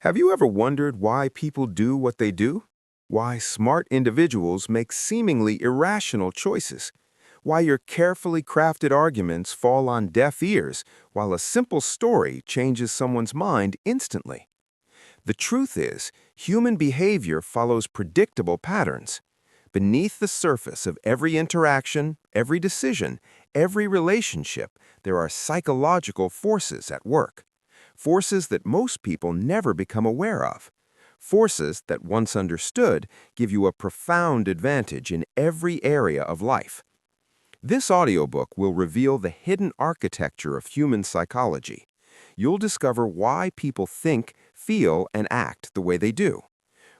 Have you ever wondered why people do what they do? Why smart individuals make seemingly irrational choices? Why your carefully crafted arguments fall on deaf ears while a simple story changes someone's mind instantly? The truth is, human behavior follows predictable patterns. Beneath the surface of every interaction, every decision, every relationship, there are psychological forces at work. Forces that most people never become aware of. Forces that, once understood, give you a profound advantage in every area of life. This audiobook will reveal the hidden architecture of human psychology. You'll discover why people think, feel, and act the way they do.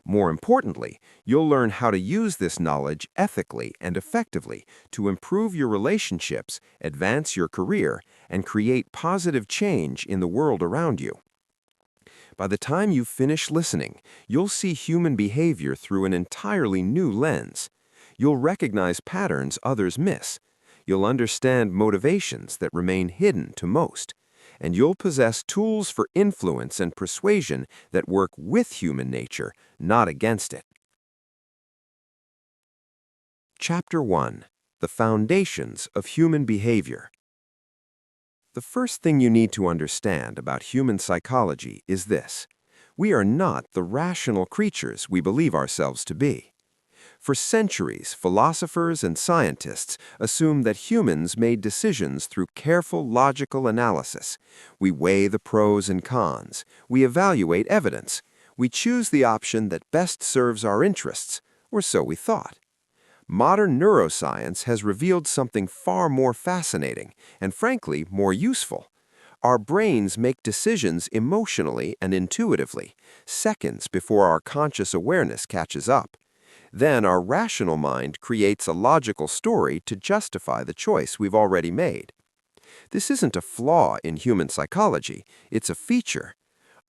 More importantly, you'll learn how to use this knowledge ethically and effectively to improve your relationships, advance your career, and create positive change in the world around you. By the time you finish listening, you'll see human behavior through an entirely new lens. You'll recognize patterns others miss. You'll understand motivations that remain hidden to most. And you'll possess tools for influence and persuasion that work with human nature, not against it. Chapter 1. The Foundations of Human Behavior. The first thing you need to understand about human psychology is this: we are not the rational creatures we believe ourselves to be. For centuries, philosophers and scientists assumed that humans made decisions through careful logical analysis. We weigh the pros and cons. We evaluate evidence. We choose the option that best serves our interests, or so we thought. Modern neuroscience has revealed something far more fascinating and, frankly, more useful. Our brains make decisions emotionally and intuitively, seconds before our conscious awareness catches up. Then our rational mind creates a logical story to justify the choice we've already made. This isn't a flaw in human psychology, it's a feature.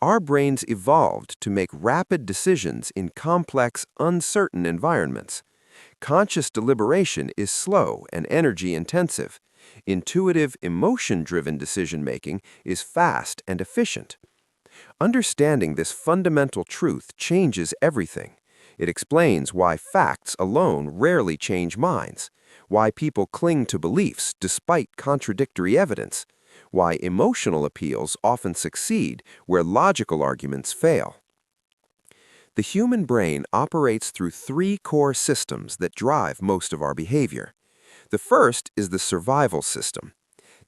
Our brains evolved to make rapid decisions in complex, uncertain environments. Conscious deliberation is slow and energy-intensive. Intuitive, emotion-driven decision-making is fast and efficient. Understanding this fundamental truth changes everything. It explains why facts alone rarely change minds, why people cling to beliefs despite contradictory evidence, why emotional appeals often succeed where logical arguments fail. The human brain operates through three core systems that drive most of our behavior. The first is the survival system.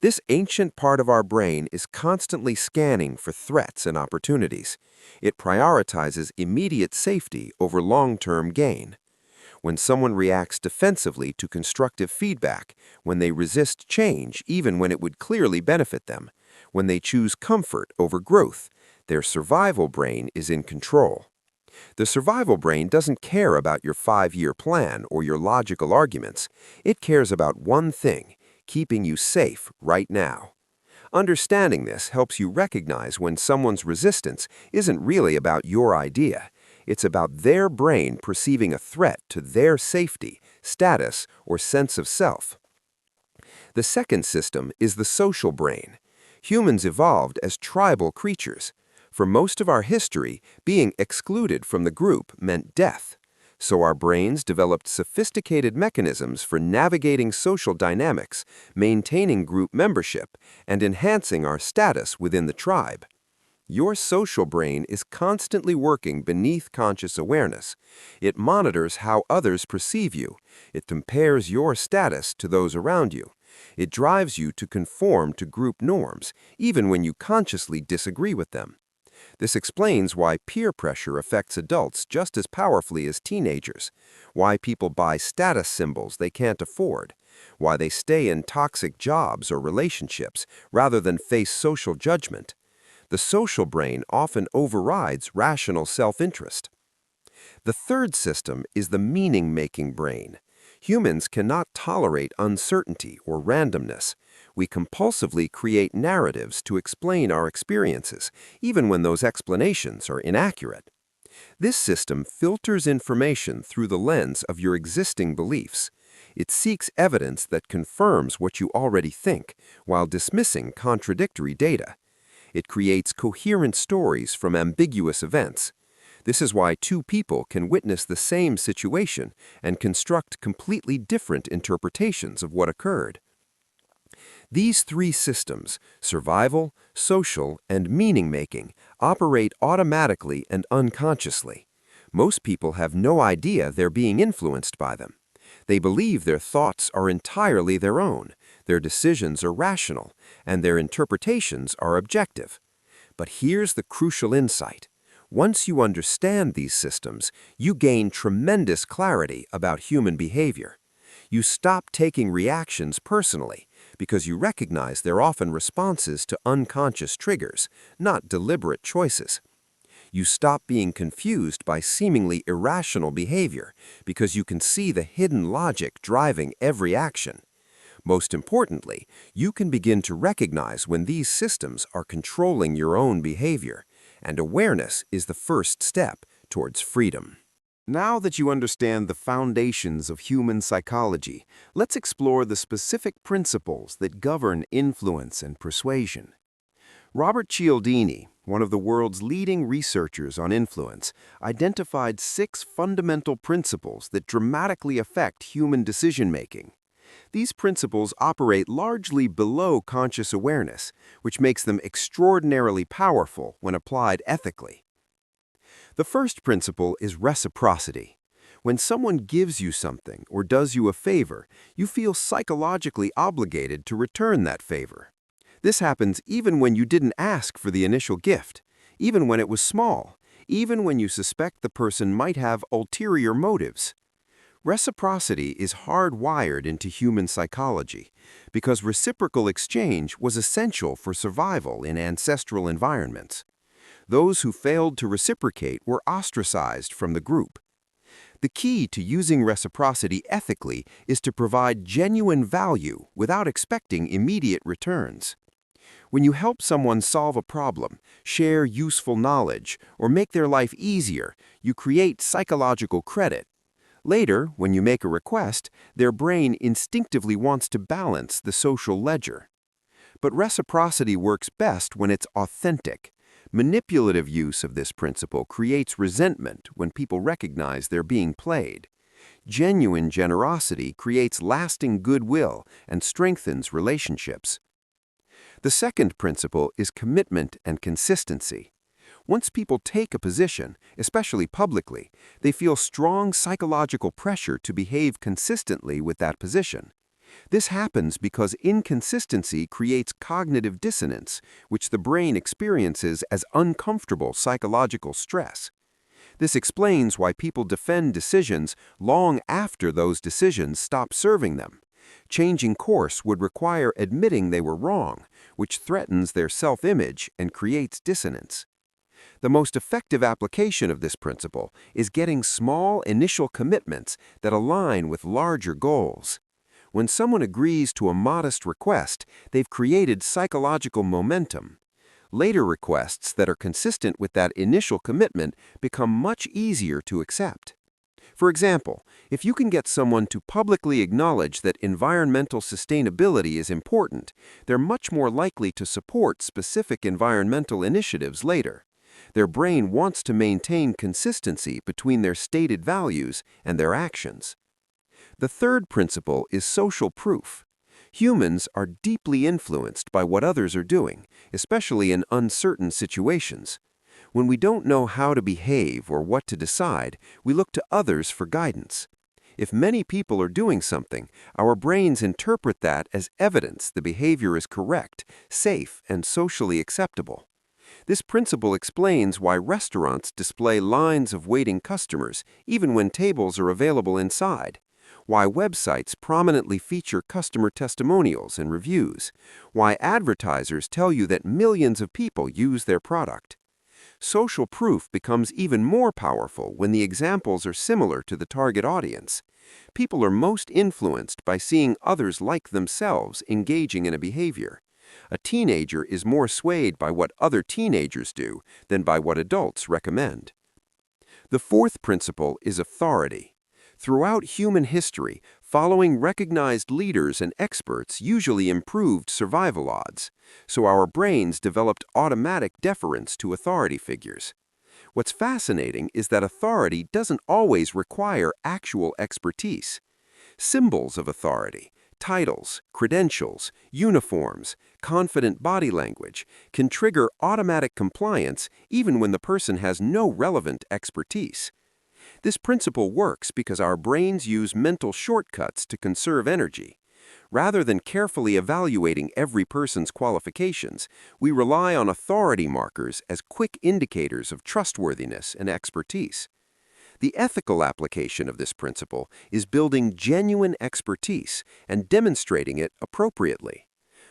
This ancient part of our brain is constantly scanning for threats and opportunities. It prioritizes immediate safety over long-term gain. When someone reacts defensively to constructive feedback, when they resist change even when it would clearly benefit them, when they choose comfort over growth, their survival brain is in control. The survival brain doesn't care about your 5-year plan or your logical arguments. It cares about one thing: keeping you safe right now. Understanding this helps you recognize when someone's resistance isn't really about your idea. It's about their brain perceiving a threat to their safety, status, or sense of self. The second system is the social brain. Humans evolved as tribal creatures. For most of our history, being excluded from the group meant death. So our brains developed sophisticated mechanisms for navigating social dynamics, maintaining group membership, and enhancing our status within the tribe. Your social brain is constantly working beneath conscious awareness. It monitors how others perceive you. It compares your status to those around you. It drives you to conform to group norms, even when you consciously disagree with them. This explains why peer pressure affects adults just as powerfully as teenagers, why people buy status symbols they can't afford, why they stay in toxic jobs or relationships rather than face social judgment. The social brain often overrides rational self-interest. The third system is the meaning-making brain. Humans cannot tolerate uncertainty or randomness. We compulsively create narratives to explain our experiences, even when those explanations are inaccurate. This system filters information through the lens of your existing beliefs. It seeks evidence that confirms what you already think, while dismissing contradictory data. It creates coherent stories from ambiguous events. This is why two people can witness the same situation and construct completely different interpretations of what occurred. These three systems, survival, social, and meaning-making, operate automatically and unconsciously. Most people have no idea they're being influenced by them. They believe their thoughts are entirely their own, their decisions are rational, and their interpretations are objective. But here's the crucial insight. Once you understand these systems, you gain tremendous clarity about human behavior. You stop taking reactions personally because you recognize they're often responses to unconscious triggers, not deliberate choices. You stop being confused by seemingly irrational behavior because you can see the hidden logic driving every action. Most importantly, you can begin to recognize when these systems are controlling your own behavior, and awareness is the first step towards freedom. Now that you understand the foundations of human psychology, let's explore the specific principles that govern influence and persuasion. Robert Cialdini, one of the world's leading researchers on influence, identified 6 fundamental principles that dramatically affect human decision-making. These principles operate largely below conscious awareness, which makes them extraordinarily powerful when applied ethically. The first principle is reciprocity. When someone gives you something or does you a favor, you feel psychologically obligated to return that favor. This happens even when you didn't ask for the initial gift, even when it was small, even when you suspect the person might have ulterior motives. Reciprocity is hardwired into human psychology because reciprocal exchange was essential for survival in ancestral environments. Those who failed to reciprocate were ostracized from the group. The key to using reciprocity ethically is to provide genuine value without expecting immediate returns. When you help someone solve a problem, share useful knowledge, or make their life easier, you create psychological credit. Later, when you make a request, their brain instinctively wants to balance the social ledger. But reciprocity works best when it's authentic. Manipulative use of this principle creates resentment when people recognize they're being played. Genuine generosity creates lasting goodwill and strengthens relationships. The second principle is commitment and consistency. Once people take a position, especially publicly, they feel strong psychological pressure to behave consistently with that position. This happens because inconsistency creates cognitive dissonance, which the brain experiences as uncomfortable psychological stress. This explains why people defend decisions long after those decisions stop serving them. Changing course would require admitting they were wrong, which threatens their self-image and creates dissonance. The most effective application of this principle is getting small initial commitments that align with larger goals. When someone agrees to a modest request, they've created psychological momentum. Later requests that are consistent with that initial commitment become much easier to accept. For example, if you can get someone to publicly acknowledge that environmental sustainability is important, they're much more likely to support specific environmental initiatives later. Their brain wants to maintain consistency between their stated values and their actions. The third principle is social proof. Humans are deeply influenced by what others are doing, especially in uncertain situations. When we don't know how to behave or what to decide, we look to others for guidance. If many people are doing something, our brains interpret that as evidence the behavior is correct, safe, and socially acceptable. This principle explains why restaurants display lines of waiting customers even when tables are available inside, why websites prominently feature customer testimonials and reviews, why advertisers tell you that millions of people use their product. Social proof becomes even more powerful when the examples are similar to the target audience. People are most influenced by seeing others like themselves engaging in a behavior. A teenager is more swayed by what other teenagers do than by what adults recommend. The fourth principle is authority. Throughout human history, following recognized leaders and experts usually improved survival odds, so our brains developed automatic deference to authority figures. What's fascinating is that authority doesn't always require actual expertise. Symbols of authority, titles, credentials, uniforms, confident body language can trigger automatic compliance even when the person has no relevant expertise. This principle works because our brains use mental shortcuts to conserve energy. Rather than carefully evaluating every person's qualifications, we rely on authority markers as quick indicators of trustworthiness and expertise. The ethical application of this principle is building genuine expertise and demonstrating it appropriately.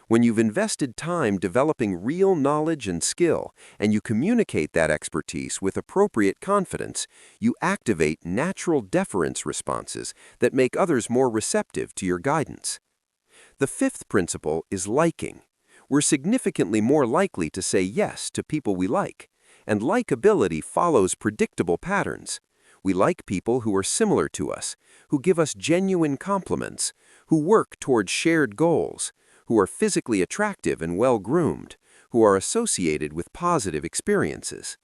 When you've invested time developing real knowledge and skill, and you communicate that expertise with appropriate confidence, you activate natural deference responses that make others more receptive to your guidance. The fifth principle is liking. We're significantly more likely to say yes to people we like, and likability follows predictable patterns. We like people who are similar to us, who give us genuine compliments, who work towards shared goals, who are physically attractive and well-groomed, who are associated with positive experiences.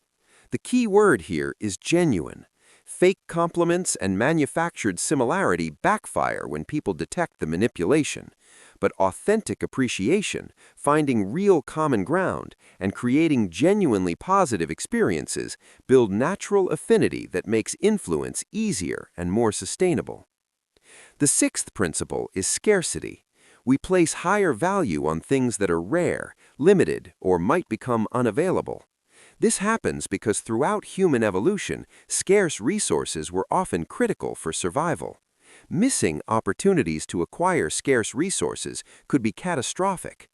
The key word here is genuine. Fake compliments and manufactured similarity backfire when people detect the manipulation, but authentic appreciation, finding real common ground, and creating genuinely positive experiences build natural affinity that makes influence easier and more sustainable. The sixth principle is scarcity. We place higher value on things that are rare, limited, or might become unavailable. This happens because throughout human evolution, scarce resources were often critical for survival. Missing opportunities to acquire scarce resources could be catastrophic.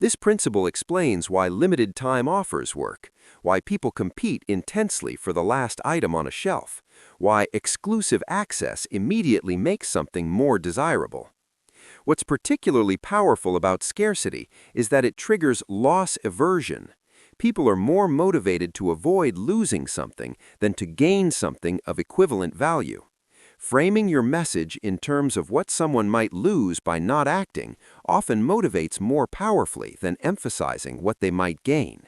This principle explains why limited time offers work, why people compete intensely for the last item on a shelf, why exclusive access immediately makes something more desirable. What's particularly powerful about scarcity is that it triggers loss aversion. People are more motivated to avoid losing something than to gain something of equivalent value. Framing your message in terms of what someone might lose by not acting often motivates more powerfully than emphasizing what they might gain.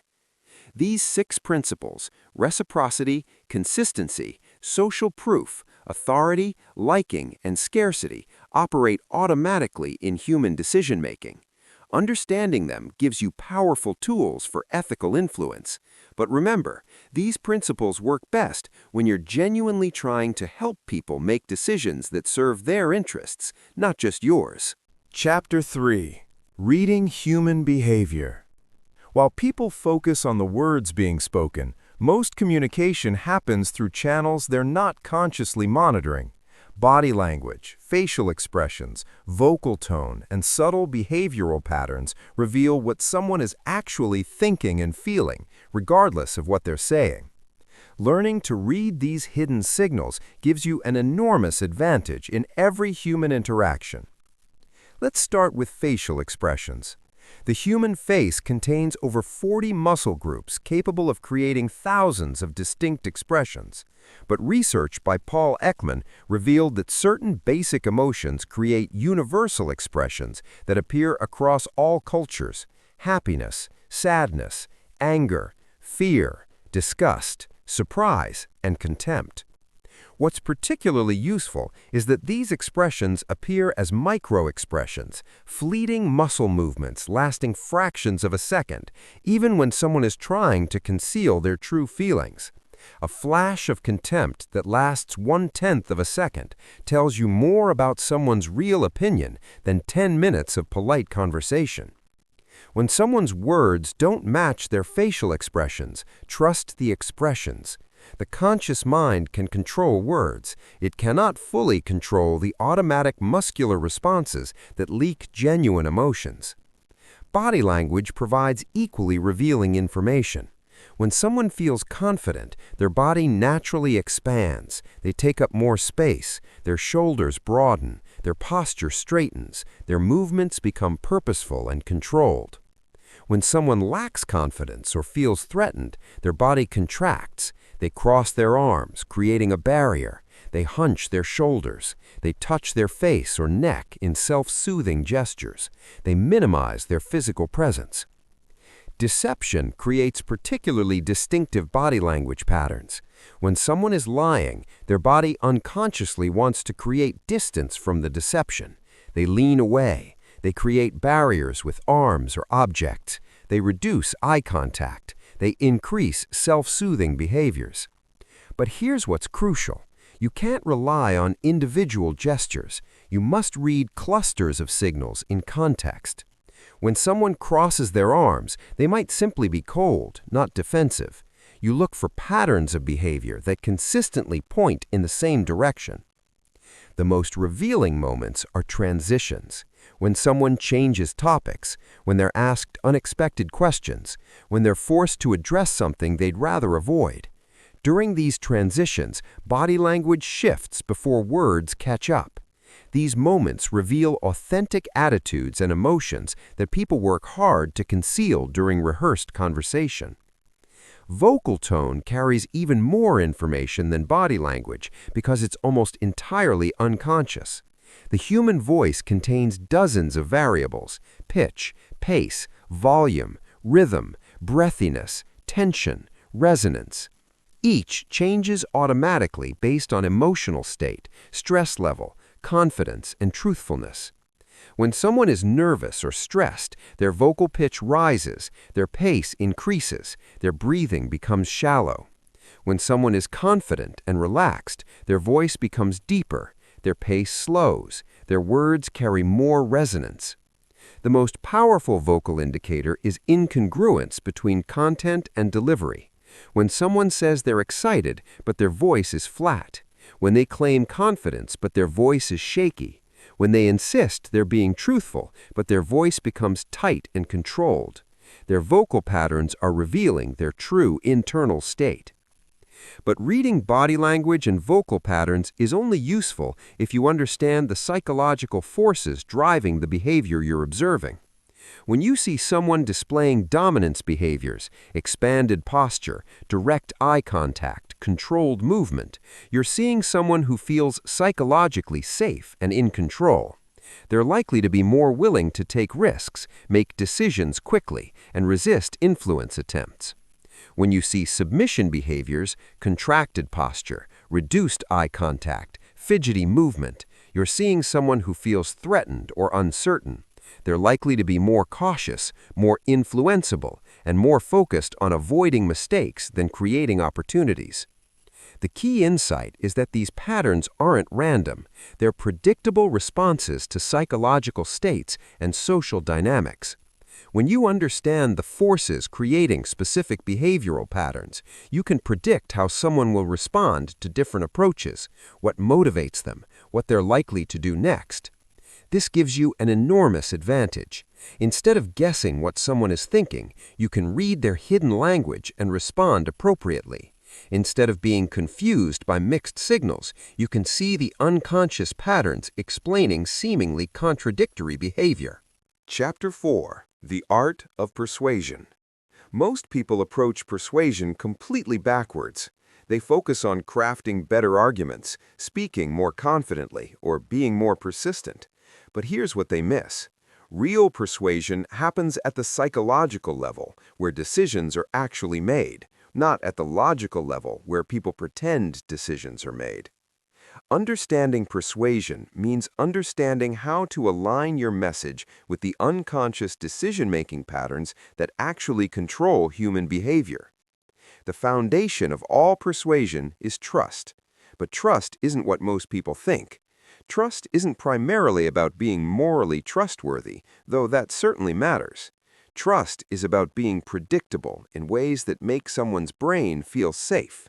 These 6 principles, reciprocity, consistency, social proof, authority, liking, and scarcity, operate automatically in human decision-making. Understanding them gives you powerful tools for ethical influence. But remember, these principles work best when you're genuinely trying to help people make decisions that serve their interests, not just yours. Chapter 3. Reading Human Behavior. While people focus on the words being spoken, most communication happens through channels they're not consciously monitoring. Body language, facial expressions, vocal tone, and subtle behavioral patterns reveal what someone is actually thinking and feeling, regardless of what they're saying. Learning to read these hidden signals gives you an enormous advantage in every human interaction. Let's start with facial expressions. The human face contains over 40 muscle groups capable of creating thousands of distinct expressions. But research by Paul Ekman revealed that certain basic emotions create universal expressions that appear across all cultures: happiness, sadness, anger, fear, disgust, surprise, and contempt. What's particularly useful is that these expressions appear as micro-expressions, fleeting muscle movements lasting fractions of a second, even when someone is trying to conceal their true feelings. A flash of contempt that lasts 1/10 of a second tells you more about someone's real opinion than 10 minutes of polite conversation. When someone's words don't match their facial expressions, trust the expressions. The conscious mind can control words. It cannot fully control the automatic muscular responses that leak genuine emotions. Body language provides equally revealing information. When someone feels confident, their body naturally expands. They take up more space. Their shoulders broaden. Their posture straightens. Their movements become purposeful and controlled. When someone lacks confidence or feels threatened, their body contracts. They cross their arms, creating a barrier. They hunch their shoulders. They touch their face or neck in self-soothing gestures. They minimize their physical presence. Deception creates particularly distinctive body language patterns. When someone is lying, their body unconsciously wants to create distance from the deception. They lean away. They create barriers with arms or objects. They reduce eye contact. They increase self-soothing behaviors. But here's what's crucial. You can't rely on individual gestures. You must read clusters of signals in context. When someone crosses their arms, they might simply be cold, not defensive. You look for patterns of behavior that consistently point in the same direction. The most revealing moments are transitions. When someone changes topics, when they're asked unexpected questions, when they're forced to address something they'd rather avoid. During these transitions, body language shifts before words catch up. These moments reveal authentic attitudes and emotions that people work hard to conceal during rehearsed conversation. Vocal tone carries even more information than body language because it's almost entirely unconscious. The human voice contains dozens of variables: pitch, pace, volume, rhythm, breathiness, tension, resonance. Each changes automatically based on emotional state, stress level, confidence, and truthfulness. When someone is nervous or stressed, their vocal pitch rises, their pace increases, their breathing becomes shallow. When someone is confident and relaxed, their voice becomes deeper, their pace slows, their words carry more resonance. The most powerful vocal indicator is incongruence between content and delivery. When someone says they're excited, but their voice is flat. When they claim confidence, but their voice is shaky. When they insist they're being truthful, but their voice becomes tight and controlled. Their vocal patterns are revealing their true internal state. But reading body language and vocal patterns is only useful if you understand the psychological forces driving the behavior you're observing. When you see someone displaying dominance behaviors, expanded posture, direct eye contact, controlled movement, you're seeing someone who feels psychologically safe and in control. They're likely to be more willing to take risks, make decisions quickly, and resist influence attempts. When you see submission behaviors, contracted posture, reduced eye contact, fidgety movement, you're seeing someone who feels threatened or uncertain. They're likely to be more cautious, more influenceable, and more focused on avoiding mistakes than creating opportunities. The key insight is that these patterns aren't random. They're predictable responses to psychological states and social dynamics. When you understand the forces creating specific behavioral patterns, you can predict how someone will respond to different approaches, what motivates them, what they're likely to do next. This gives you an enormous advantage. Instead of guessing what someone is thinking, you can read their hidden language and respond appropriately. Instead of being confused by mixed signals, you can see the unconscious patterns explaining seemingly contradictory behavior. Chapter 4. The Art of Persuasion. Most people approach persuasion completely backwards. They focus on crafting better arguments, speaking more confidently, or being more persistent. But here's what they miss. Real persuasion happens at the psychological level, where decisions are actually made, not at the logical level, where people pretend decisions are made. Understanding persuasion means understanding how to align your message with the unconscious decision-making patterns that actually control human behavior. The foundation of all persuasion is trust. But trust isn't what most people think. Trust isn't primarily about being morally trustworthy, though that certainly matters. Trust is about being predictable in ways that make someone's brain feel safe.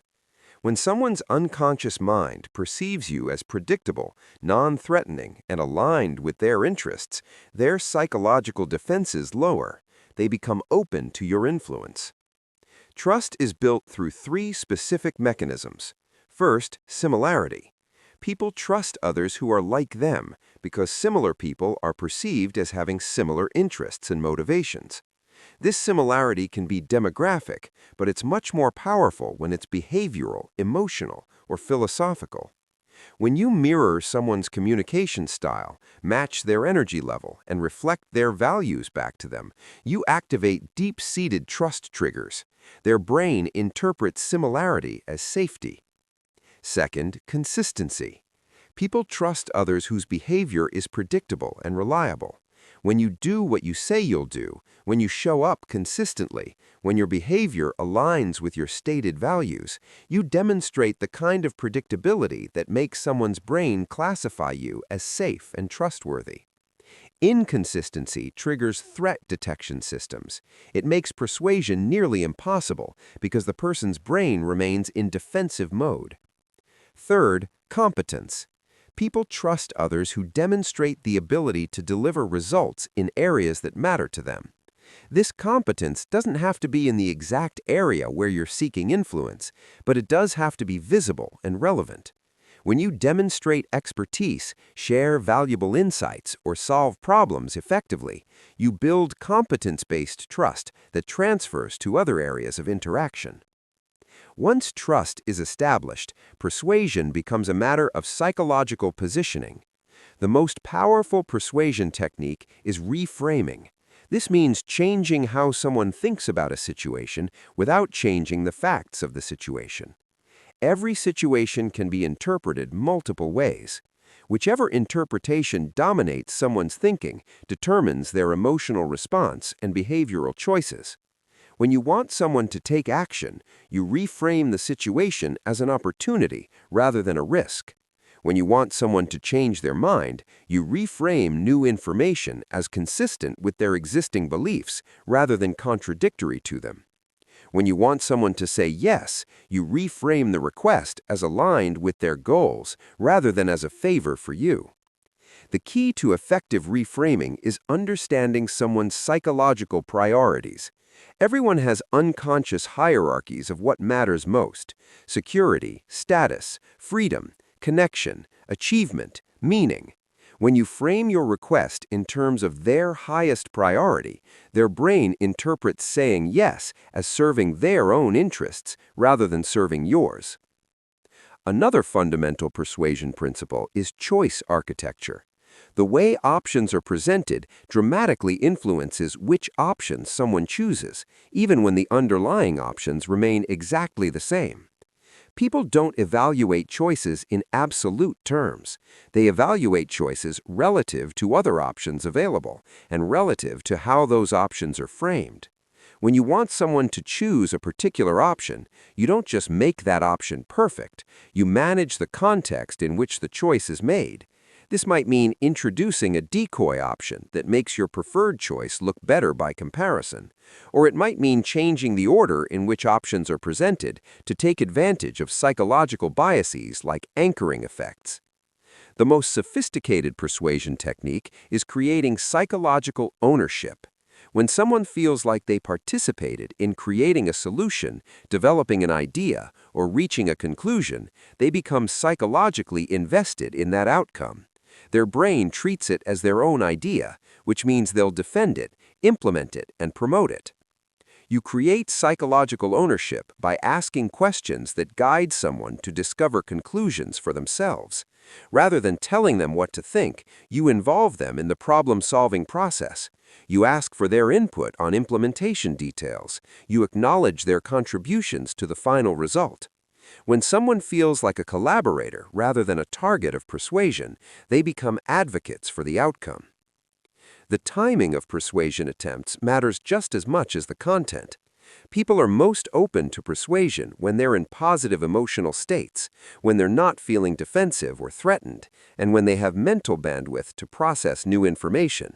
When someone's unconscious mind perceives you as predictable, non-threatening, and aligned with their interests, their psychological defenses lower. They become open to your influence. Trust is built through 3 specific mechanisms. First, similarity. People trust others who are like them because similar people are perceived as having similar interests and motivations. This similarity can be demographic, but it's much more powerful when it's behavioral, emotional, or philosophical. When you mirror someone's communication style, match their energy level, and reflect their values back to them, you activate deep-seated trust triggers. Their brain interprets similarity as safety. Second, consistency. People trust others whose behavior is predictable and reliable. When you do what you say you'll do, when you show up consistently, when your behavior aligns with your stated values, you demonstrate the kind of predictability that makes someone's brain classify you as safe and trustworthy. Inconsistency triggers threat detection systems. It makes persuasion nearly impossible because the person's brain remains in defensive mode. Third, competence. People trust others who demonstrate the ability to deliver results in areas that matter to them. This competence doesn't have to be in the exact area where you're seeking influence, but it does have to be visible and relevant. When you demonstrate expertise, share valuable insights, or solve problems effectively, you build competence-based trust that transfers to other areas of interaction. Once trust is established, persuasion becomes a matter of psychological positioning. The most powerful persuasion technique is reframing. This means changing how someone thinks about a situation without changing the facts of the situation. Every situation can be interpreted multiple ways. Whichever interpretation dominates someone's thinking determines their emotional response and behavioral choices. When you want someone to take action, you reframe the situation as an opportunity rather than a risk. When you want someone to change their mind, you reframe new information as consistent with their existing beliefs rather than contradictory to them. When you want someone to say yes, you reframe the request as aligned with their goals rather than as a favor for you. The key to effective reframing is understanding someone's psychological priorities. Everyone has unconscious hierarchies of what matters most: security, status, freedom, connection, achievement, meaning. When you frame your request in terms of their highest priority, their brain interprets saying yes as serving their own interests rather than serving yours. Another fundamental persuasion principle is choice architecture. The way options are presented dramatically influences which options someone chooses, even when the underlying options remain exactly the same. People don't evaluate choices in absolute terms. They evaluate choices relative to other options available and relative to how those options are framed. When you want someone to choose a particular option, you don't just make that option perfect, you manage the context in which the choice is made. This might mean introducing a decoy option that makes your preferred choice look better by comparison, or it might mean changing the order in which options are presented to take advantage of psychological biases like anchoring effects. The most sophisticated persuasion technique is creating psychological ownership. When someone feels like they participated in creating a solution, developing an idea, or reaching a conclusion, they become psychologically invested in that outcome. Their brain treats it as their own idea, which means they'll defend it, implement it, and promote it. You create psychological ownership by asking questions that guide someone to discover conclusions for themselves. Rather than telling them what to think, you involve them in the problem-solving process. You ask for their input on implementation details. You acknowledge their contributions to the final result. When someone feels like a collaborator rather than a target of persuasion, they become advocates for the outcome. The timing of persuasion attempts matters just as much as the content. People are most open to persuasion when they're in positive emotional states, when they're not feeling defensive or threatened, and when they have mental bandwidth to process new information.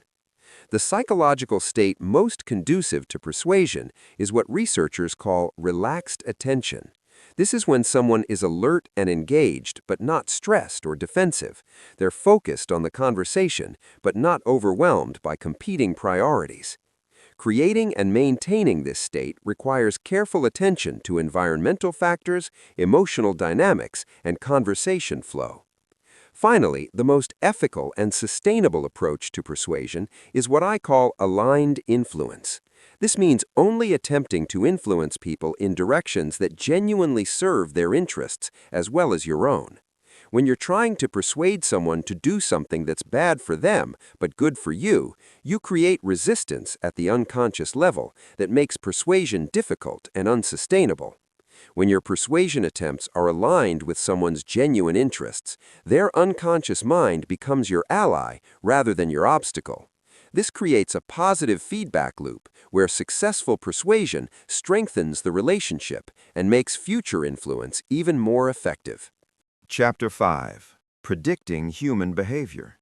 The psychological state most conducive to persuasion is what researchers call relaxed attention. This is when someone is alert and engaged, but not stressed or defensive. They're focused on the conversation, but not overwhelmed by competing priorities. Creating and maintaining this state requires careful attention to environmental factors, emotional dynamics, and conversation flow. Finally, the most ethical and sustainable approach to persuasion is what I call aligned influence. This means only attempting to influence people in directions that genuinely serve their interests as well as your own. When you're trying to persuade someone to do something that's bad for them but good for you, you create resistance at the unconscious level that makes persuasion difficult and unsustainable. When your persuasion attempts are aligned with someone's genuine interests, their unconscious mind becomes your ally rather than your obstacle. This creates a positive feedback loop where successful persuasion strengthens the relationship and makes future influence even more effective. Chapter 5. Predicting Human Behavior.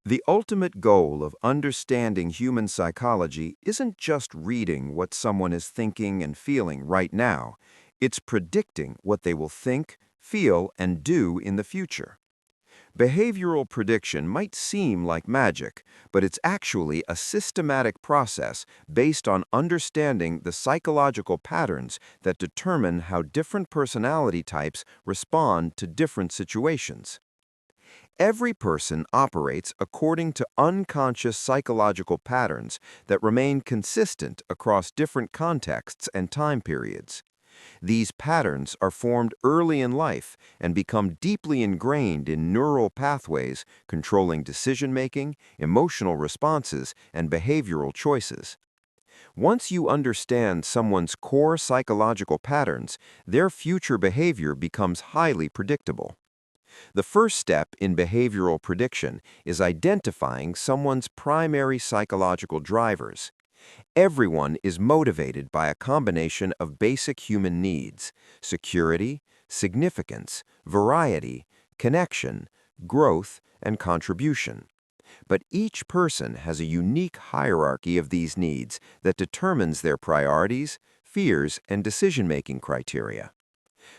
The ultimate goal of understanding human psychology isn't just reading what someone is thinking and feeling right now. It's predicting what they will think, feel, and do in the future. Behavioral prediction might seem like magic, but it's actually a systematic process based on understanding the psychological patterns that determine how different personality types respond to different situations. Every person operates according to unconscious psychological patterns that remain consistent across different contexts and time periods. These patterns are formed early in life and become deeply ingrained in neural pathways controlling decision-making, emotional responses, and behavioral choices. Once you understand someone's core psychological patterns, their future behavior becomes highly predictable. The first step in behavioral prediction is identifying someone's primary psychological drivers. Everyone is motivated by a combination of basic human needs: security, significance, variety, connection, growth, and contribution. But each person has a unique hierarchy of these needs that determines their priorities, fears, and decision-making criteria.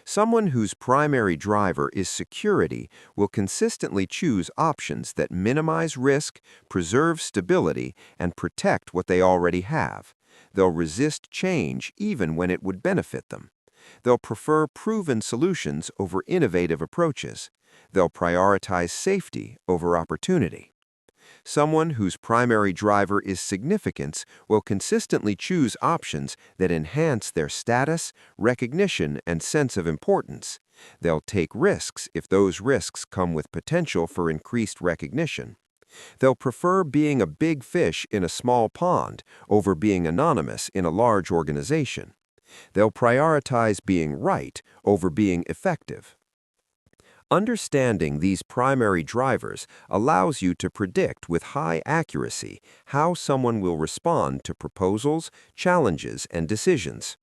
Someone whose primary driver is security will consistently choose options that minimize risk, preserve stability, and protect what they already have. They'll resist change even when it would benefit them. They'll prefer proven solutions over innovative approaches. They'll prioritize safety over opportunity. Someone whose primary driver is significance will consistently choose options that enhance their status, recognition, and sense of importance. They'll take risks if those risks come with potential for increased recognition. They'll prefer being a big fish in a small pond over being anonymous in a large organization. They'll prioritize being right over being effective. Understanding these primary drivers allows you to predict with high accuracy how someone will respond to proposals, challenges, and decisions.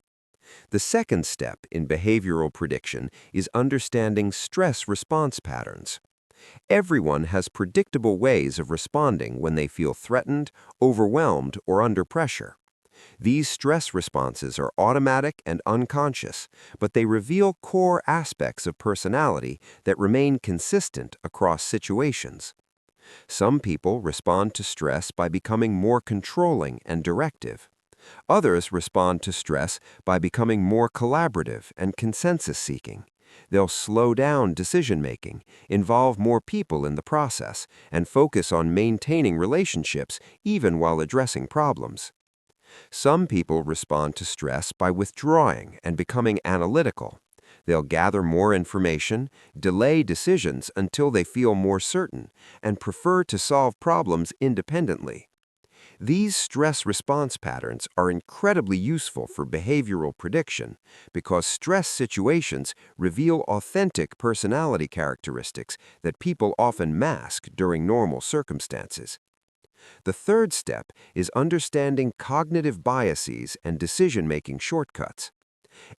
The second step in behavioral prediction is understanding stress response patterns. Everyone has predictable ways of responding when they feel threatened, overwhelmed, or under pressure. These stress responses are automatic and unconscious, but they reveal core aspects of personality that remain consistent across situations. Some people respond to stress by becoming more controlling and directive. Others respond to stress by becoming more collaborative and consensus-seeking. They'll slow down decision-making, involve more people in the process, and focus on maintaining relationships even while addressing problems. Some people respond to stress by withdrawing and becoming analytical. They'll gather more information, delay decisions until they feel more certain, and prefer to solve problems independently. These stress response patterns are incredibly useful for behavioral prediction because stress situations reveal authentic personality characteristics that people often mask during normal circumstances. The third step is understanding cognitive biases and decision-making shortcuts.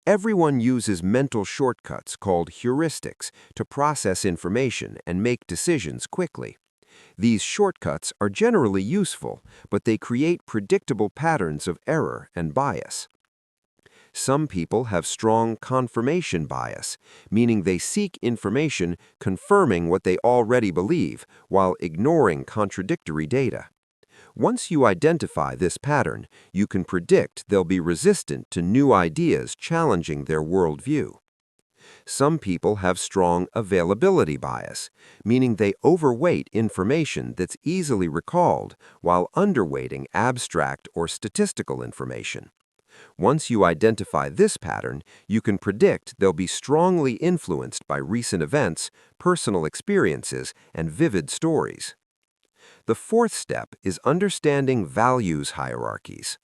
Everyone uses mental shortcuts called heuristics to process information and make decisions quickly. These shortcuts are generally useful, but they create predictable patterns of error and bias. Some people have strong confirmation bias, meaning they seek information confirming what they already believe while ignoring contradictory data. Once you identify this pattern, you can predict they'll be resistant to new ideas challenging their worldview. Some people have strong availability bias, meaning they overweight information that's easily recalled while underweighting abstract or statistical information. Once you identify this pattern, you can predict they'll be strongly influenced by recent events, personal experiences, and vivid stories. The fourth step is understanding values hierarchies.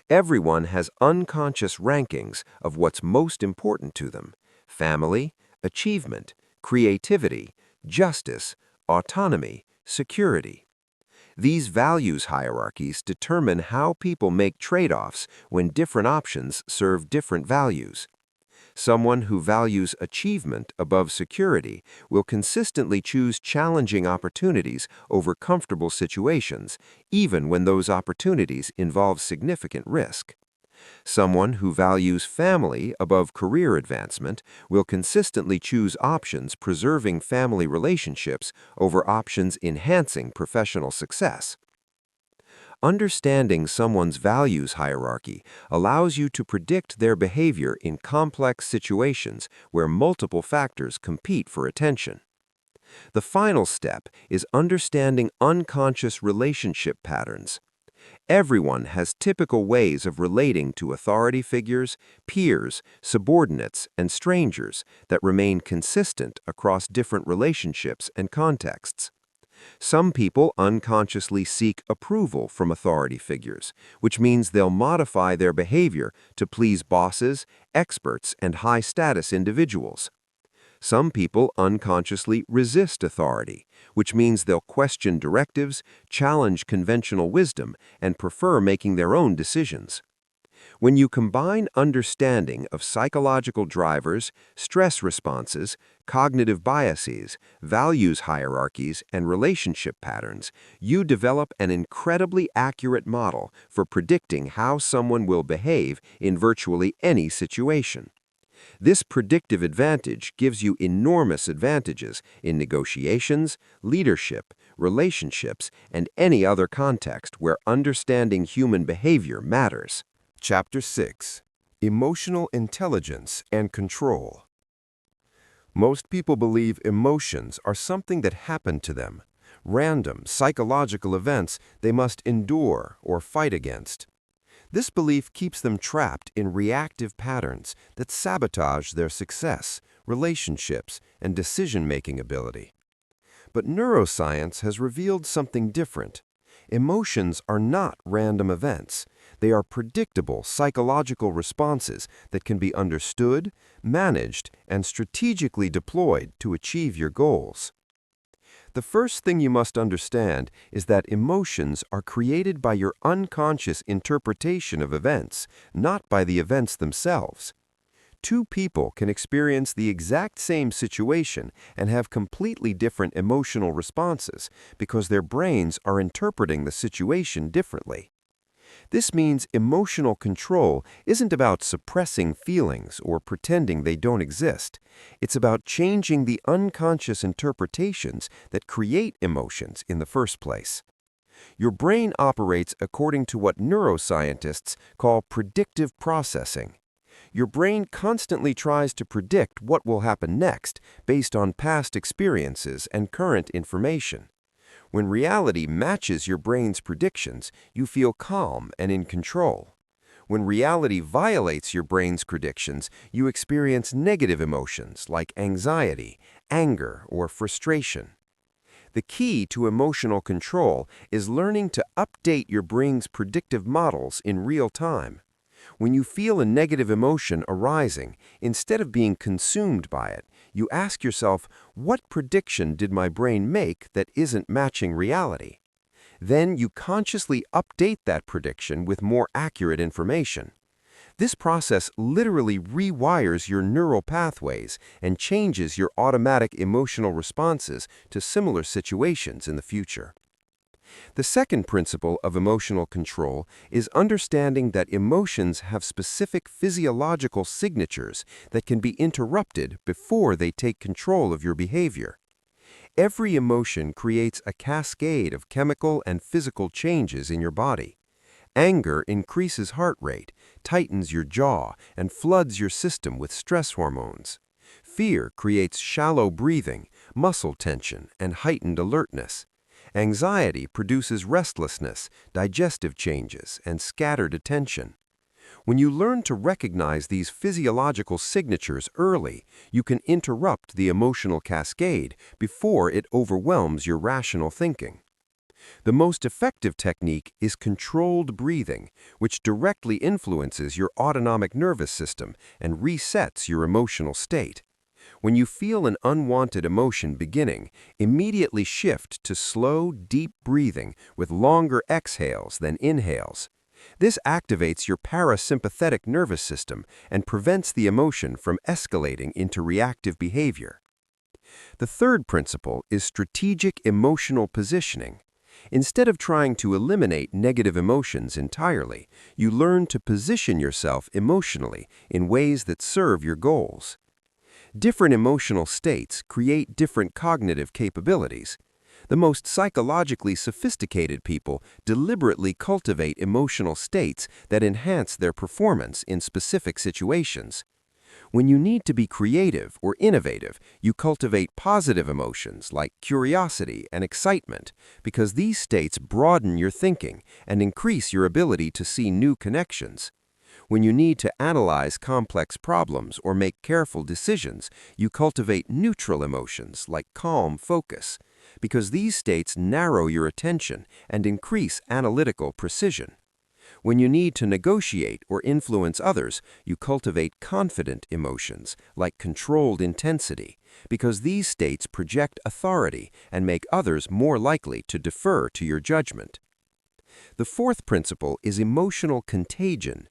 Everyone has unconscious rankings of what's most important to them: family, achievement, creativity, justice, autonomy, security. These values hierarchies determine how people make trade-offs when different options serve different values. Someone who values achievement above security will consistently choose challenging opportunities over comfortable situations, even when those opportunities involve significant risk. Someone who values family above career advancement will consistently choose options preserving family relationships over options enhancing professional success. Understanding someone's values hierarchy allows you to predict their behavior in complex situations where multiple factors compete for attention. The final step is understanding unconscious relationship patterns. Everyone has typical ways of relating to authority figures, peers, subordinates, and strangers that remain consistent across different relationships and contexts. Some people unconsciously seek approval from authority figures, which means they'll modify their behavior to please bosses, experts, and high-status individuals. Some people unconsciously resist authority, which means they'll question directives, challenge conventional wisdom, and prefer making their own decisions. When you combine understanding of psychological drivers, stress responses, cognitive biases, values hierarchies, and relationship patterns, you develop an incredibly accurate model for predicting how someone will behave in virtually any situation. This predictive advantage gives you enormous advantages in negotiations, leadership, relationships, and any other context where understanding human behavior matters. Chapter 6. Emotional Intelligence and Control. Most people believe emotions are something that happen to them, random psychological events they must endure or fight against. This belief keeps them trapped in reactive patterns that sabotage their success, relationships, and decision-making ability. But neuroscience has revealed something different. Emotions are not random events. They are predictable psychological responses that can be understood, managed, and strategically deployed to achieve your goals. The first thing you must understand is that emotions are created by your unconscious interpretation of events, not by the events themselves. Two people can experience the exact same situation and have completely different emotional responses because their brains are interpreting the situation differently. This means emotional control isn't about suppressing feelings or pretending they don't exist. It's about changing the unconscious interpretations that create emotions in the first place. Your brain operates according to what neuroscientists call predictive processing. Your brain constantly tries to predict what will happen next based on past experiences and current information. When reality matches your brain's predictions, you feel calm and in control. When reality violates your brain's predictions, you experience negative emotions like anxiety, anger, or frustration. The key to emotional control is learning to update your brain's predictive models in real time. When you feel a negative emotion arising, instead of being consumed by it, you ask yourself, what prediction did my brain make that isn't matching reality? Then you consciously update that prediction with more accurate information. This process literally rewires your neural pathways and changes your automatic emotional responses to similar situations in the future. The second principle of emotional control is understanding that emotions have specific physiological signatures that can be interrupted before they take control of your behavior. Every emotion creates a cascade of chemical and physical changes in your body. Anger increases heart rate, tightens your jaw, and floods your system with stress hormones. Fear creates shallow breathing, muscle tension, and heightened alertness. Anxiety produces restlessness, digestive changes, and scattered attention. When you learn to recognize these physiological signatures early, you can interrupt the emotional cascade before it overwhelms your rational thinking. The most effective technique is controlled breathing, which directly influences your autonomic nervous system and resets your emotional state. When you feel an unwanted emotion beginning, immediately shift to slow, deep breathing with longer exhales than inhales. This activates your parasympathetic nervous system and prevents the emotion from escalating into reactive behavior. The third principle is strategic emotional positioning. Instead of trying to eliminate negative emotions entirely, you learn to position yourself emotionally in ways that serve your goals. Different emotional states create different cognitive capabilities. The most psychologically sophisticated people deliberately cultivate emotional states that enhance their performance in specific situations. When you need to be creative or innovative, you cultivate positive emotions like curiosity and excitement because these states broaden your thinking and increase your ability to see new connections. When you need to analyze complex problems or make careful decisions, you cultivate neutral emotions like calm focus because these states narrow your attention and increase analytical precision. When you need to negotiate or influence others, you cultivate confident emotions, like controlled intensity, because these states project authority and make others more likely to defer to your judgment. The fourth principle is emotional contagion.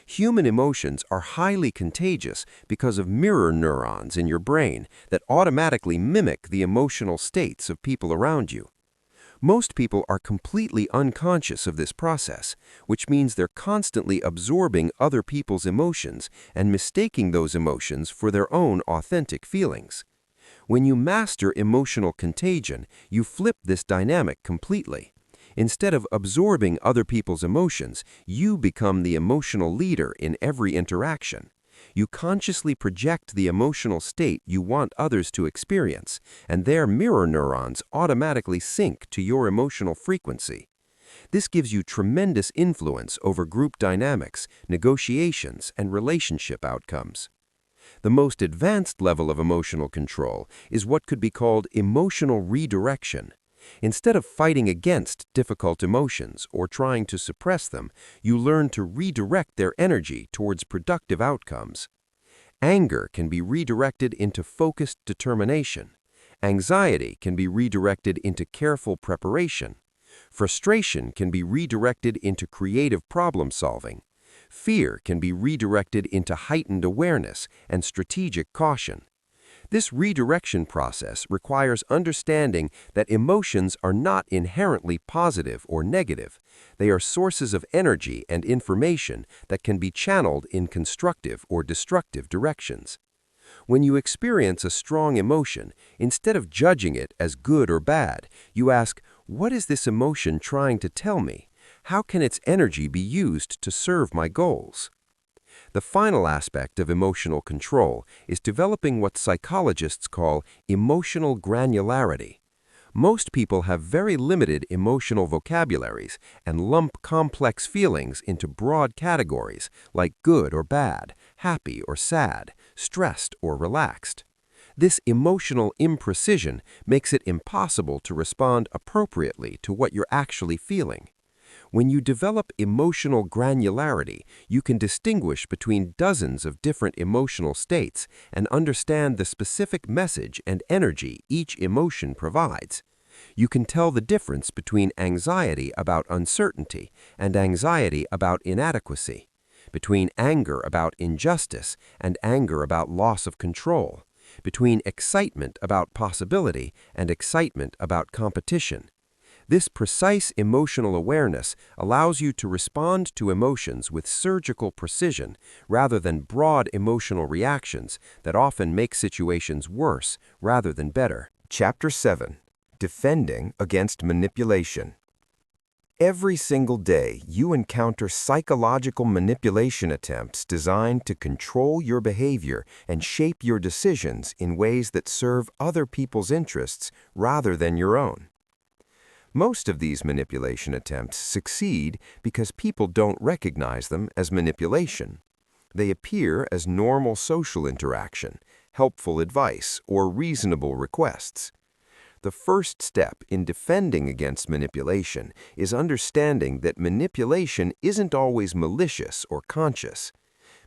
Human emotions are highly contagious because of mirror neurons in your brain that automatically mimic the emotional states of people around you. Most people are completely unconscious of this process, which means they're constantly absorbing other people's emotions and mistaking those emotions for their own authentic feelings. When you master emotional contagion, you flip this dynamic completely. Instead of absorbing other people's emotions, you become the emotional leader in every interaction. You consciously project the emotional state you want others to experience, and their mirror neurons automatically sync to your emotional frequency. This gives you tremendous influence over group dynamics, negotiations, and relationship outcomes. The most advanced level of emotional control is what could be called emotional redirection. Instead of fighting against difficult emotions or trying to suppress them, you learn to redirect their energy towards productive outcomes. Anger can be redirected into focused determination. Anxiety can be redirected into careful preparation. Frustration can be redirected into creative problem solving. Fear can be redirected into heightened awareness and strategic caution. This redirection process requires understanding that emotions are not inherently positive or negative. They are sources of energy and information that can be channeled in constructive or destructive directions. When you experience a strong emotion, instead of judging it as good or bad, you ask, "What is this emotion trying to tell me? How can its energy be used to serve my goals?" The final aspect of emotional control is developing what psychologists call emotional granularity. Most people have very limited emotional vocabularies and lump complex feelings into broad categories like good or bad, happy or sad, stressed or relaxed. This emotional imprecision makes it impossible to respond appropriately to what you're actually feeling. When you develop emotional granularity, you can distinguish between dozens of different emotional states and understand the specific message and energy each emotion provides. You can tell the difference between anxiety about uncertainty and anxiety about inadequacy, between anger about injustice and anger about loss of control, between excitement about possibility and excitement about competition. This precise emotional awareness allows you to respond to emotions with surgical precision rather than broad emotional reactions that often make situations worse rather than better. Chapter 7. Defending Against Manipulation. Every single day, you encounter psychological manipulation attempts designed to control your behavior and shape your decisions in ways that serve other people's interests rather than your own. Most of these manipulation attempts succeed because people don't recognize them as manipulation. They appear as normal social interaction, helpful advice, or reasonable requests. The first step in defending against manipulation is understanding that manipulation isn't always malicious or conscious.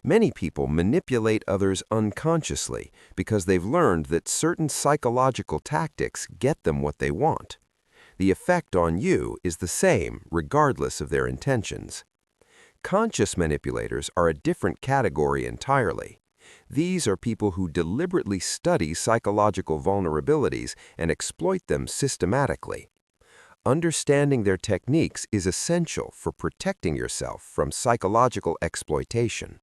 Many people manipulate others unconsciously because they've learned that certain psychological tactics get them what they want. The effect on you is the same regardless of their intentions. Conscious manipulators are a different category entirely. These are people who deliberately study psychological vulnerabilities and exploit them systematically. Understanding their techniques is essential for protecting yourself from psychological exploitation.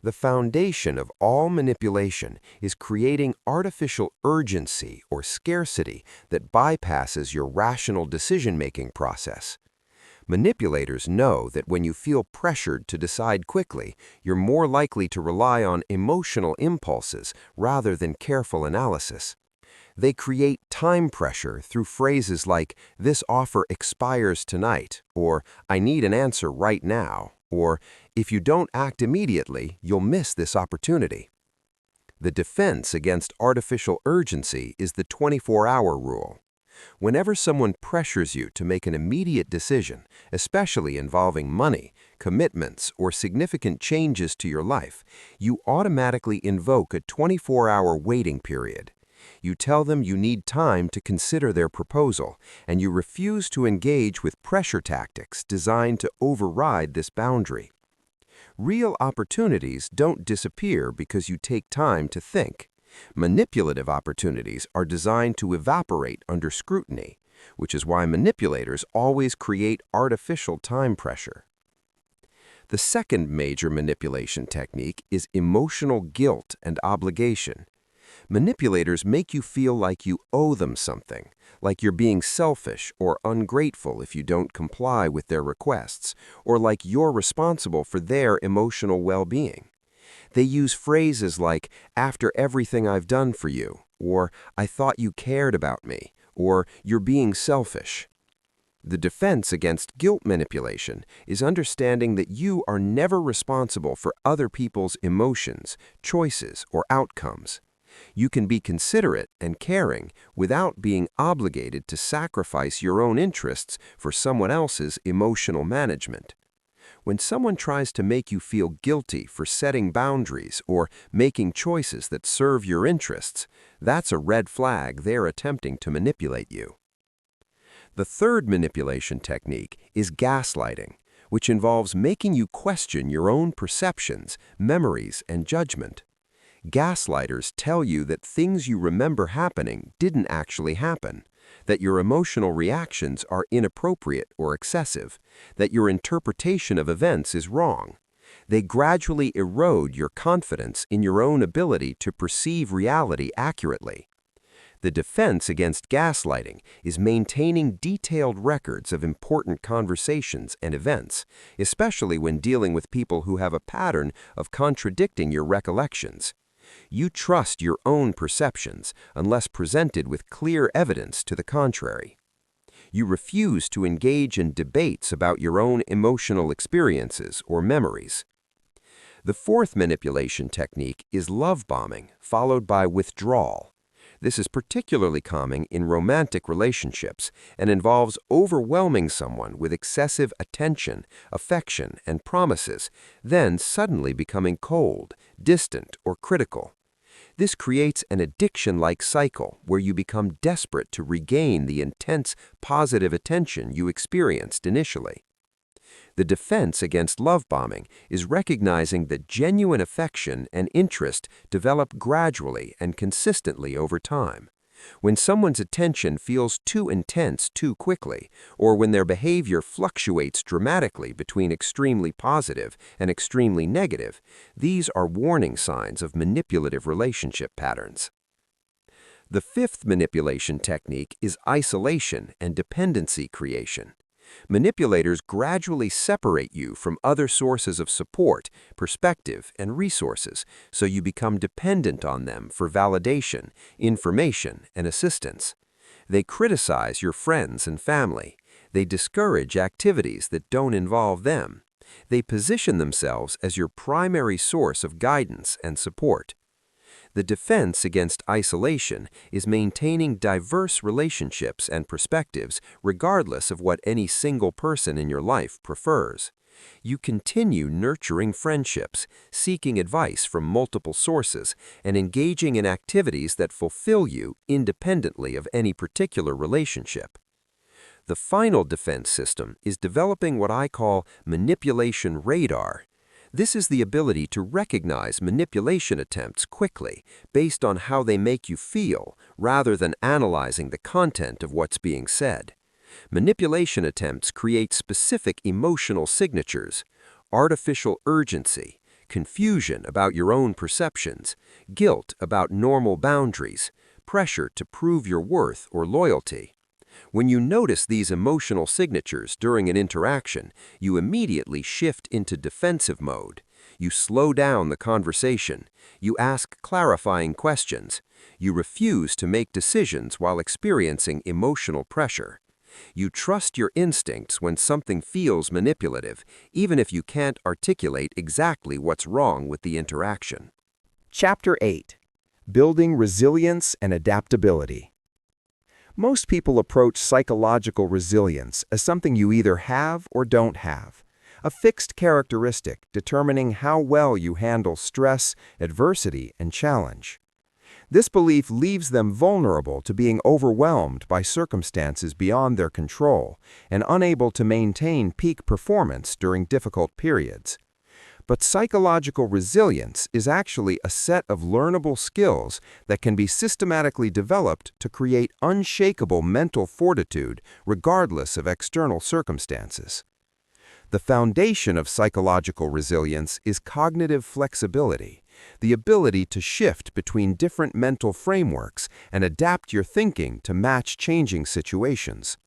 The foundation of all manipulation is creating artificial urgency or scarcity that bypasses your rational decision-making process. Manipulators know that when you feel pressured to decide quickly, you're more likely to rely on emotional impulses rather than careful analysis. They create time pressure through phrases like, "This offer expires tonight," or "I need an answer right now," or "If you don't act immediately, you'll miss this opportunity." The defense against artificial urgency is the 24-hour rule. Whenever someone pressures you to make an immediate decision, especially involving money, commitments, or significant changes to your life, you automatically invoke a 24-hour waiting period. You tell them you need time to consider their proposal, and you refuse to engage with pressure tactics designed to override this boundary. Real opportunities don't disappear because you take time to think. Manipulative opportunities are designed to evaporate under scrutiny, which is why manipulators always create artificial time pressure. The second major manipulation technique is emotional guilt and obligation. Manipulators make you feel like you owe them something, like you're being selfish or ungrateful if you don't comply with their requests, or like you're responsible for their emotional well-being. They use phrases like, "After everything I've done for you," or "I thought you cared about me," or "You're being selfish." The defense against guilt manipulation is understanding that you are never responsible for other people's emotions, choices, or outcomes. You can be considerate and caring without being obligated to sacrifice your own interests for someone else's emotional management. When someone tries to make you feel guilty for setting boundaries or making choices that serve your interests, that's a red flag they're attempting to manipulate you. The third manipulation technique is gaslighting, which involves making you question your own perceptions, memories, and judgment. Gaslighters tell you that things you remember happening didn't actually happen, that your emotional reactions are inappropriate or excessive, that your interpretation of events is wrong. They gradually erode your confidence in your own ability to perceive reality accurately. The defense against gaslighting is maintaining detailed records of important conversations and events, especially when dealing with people who have a pattern of contradicting your recollections. You trust your own perceptions unless presented with clear evidence to the contrary. You refuse to engage in debates about your own emotional experiences or memories. The fourth manipulation technique is love bombing, followed by withdrawal. This is particularly common in romantic relationships and involves overwhelming someone with excessive attention, affection, and promises, then suddenly becoming cold, distant, or critical. This creates an addiction-like cycle where you become desperate to regain the intense, positive attention you experienced initially. The defense against love bombing is recognizing that genuine affection and interest develop gradually and consistently over time. When someone's attention feels too intense too quickly, or when their behavior fluctuates dramatically between extremely positive and extremely negative, these are warning signs of manipulative relationship patterns. The fifth manipulation technique is isolation and dependency creation. Manipulators gradually separate you from other sources of support, perspective, and resources, so you become dependent on them for validation, information, and assistance. They criticize your friends and family. They discourage activities that don't involve them. They position themselves as your primary source of guidance and support. The defense against isolation is maintaining diverse relationships and perspectives regardless of what any single person in your life prefers. You continue nurturing friendships, seeking advice from multiple sources, and engaging in activities that fulfill you independently of any particular relationship. The final defense system is developing what I call manipulation radar. This is the ability to recognize manipulation attempts quickly based on how they make you feel rather than analyzing the content of what's being said. Manipulation attempts create specific emotional signatures, artificial urgency, confusion about your own perceptions, guilt about normal boundaries, pressure to prove your worth or loyalty. When you notice these emotional signatures during an interaction, you immediately shift into defensive mode. You slow down the conversation. You ask clarifying questions. You refuse to make decisions while experiencing emotional pressure. You trust your instincts when something feels manipulative, even if you can't articulate exactly what's wrong with the interaction. Chapter 8. Building Resilience and Adaptability. Most people approach psychological resilience as something you either have or don't have, a fixed characteristic determining how well you handle stress, adversity, and challenge. This belief leaves them vulnerable to being overwhelmed by circumstances beyond their control and unable to maintain peak performance during difficult periods. But psychological resilience is actually a set of learnable skills that can be systematically developed to create unshakable mental fortitude regardless of external circumstances. The foundation of psychological resilience is cognitive flexibility, the ability to shift between different mental frameworks and adapt your thinking to match changing situations.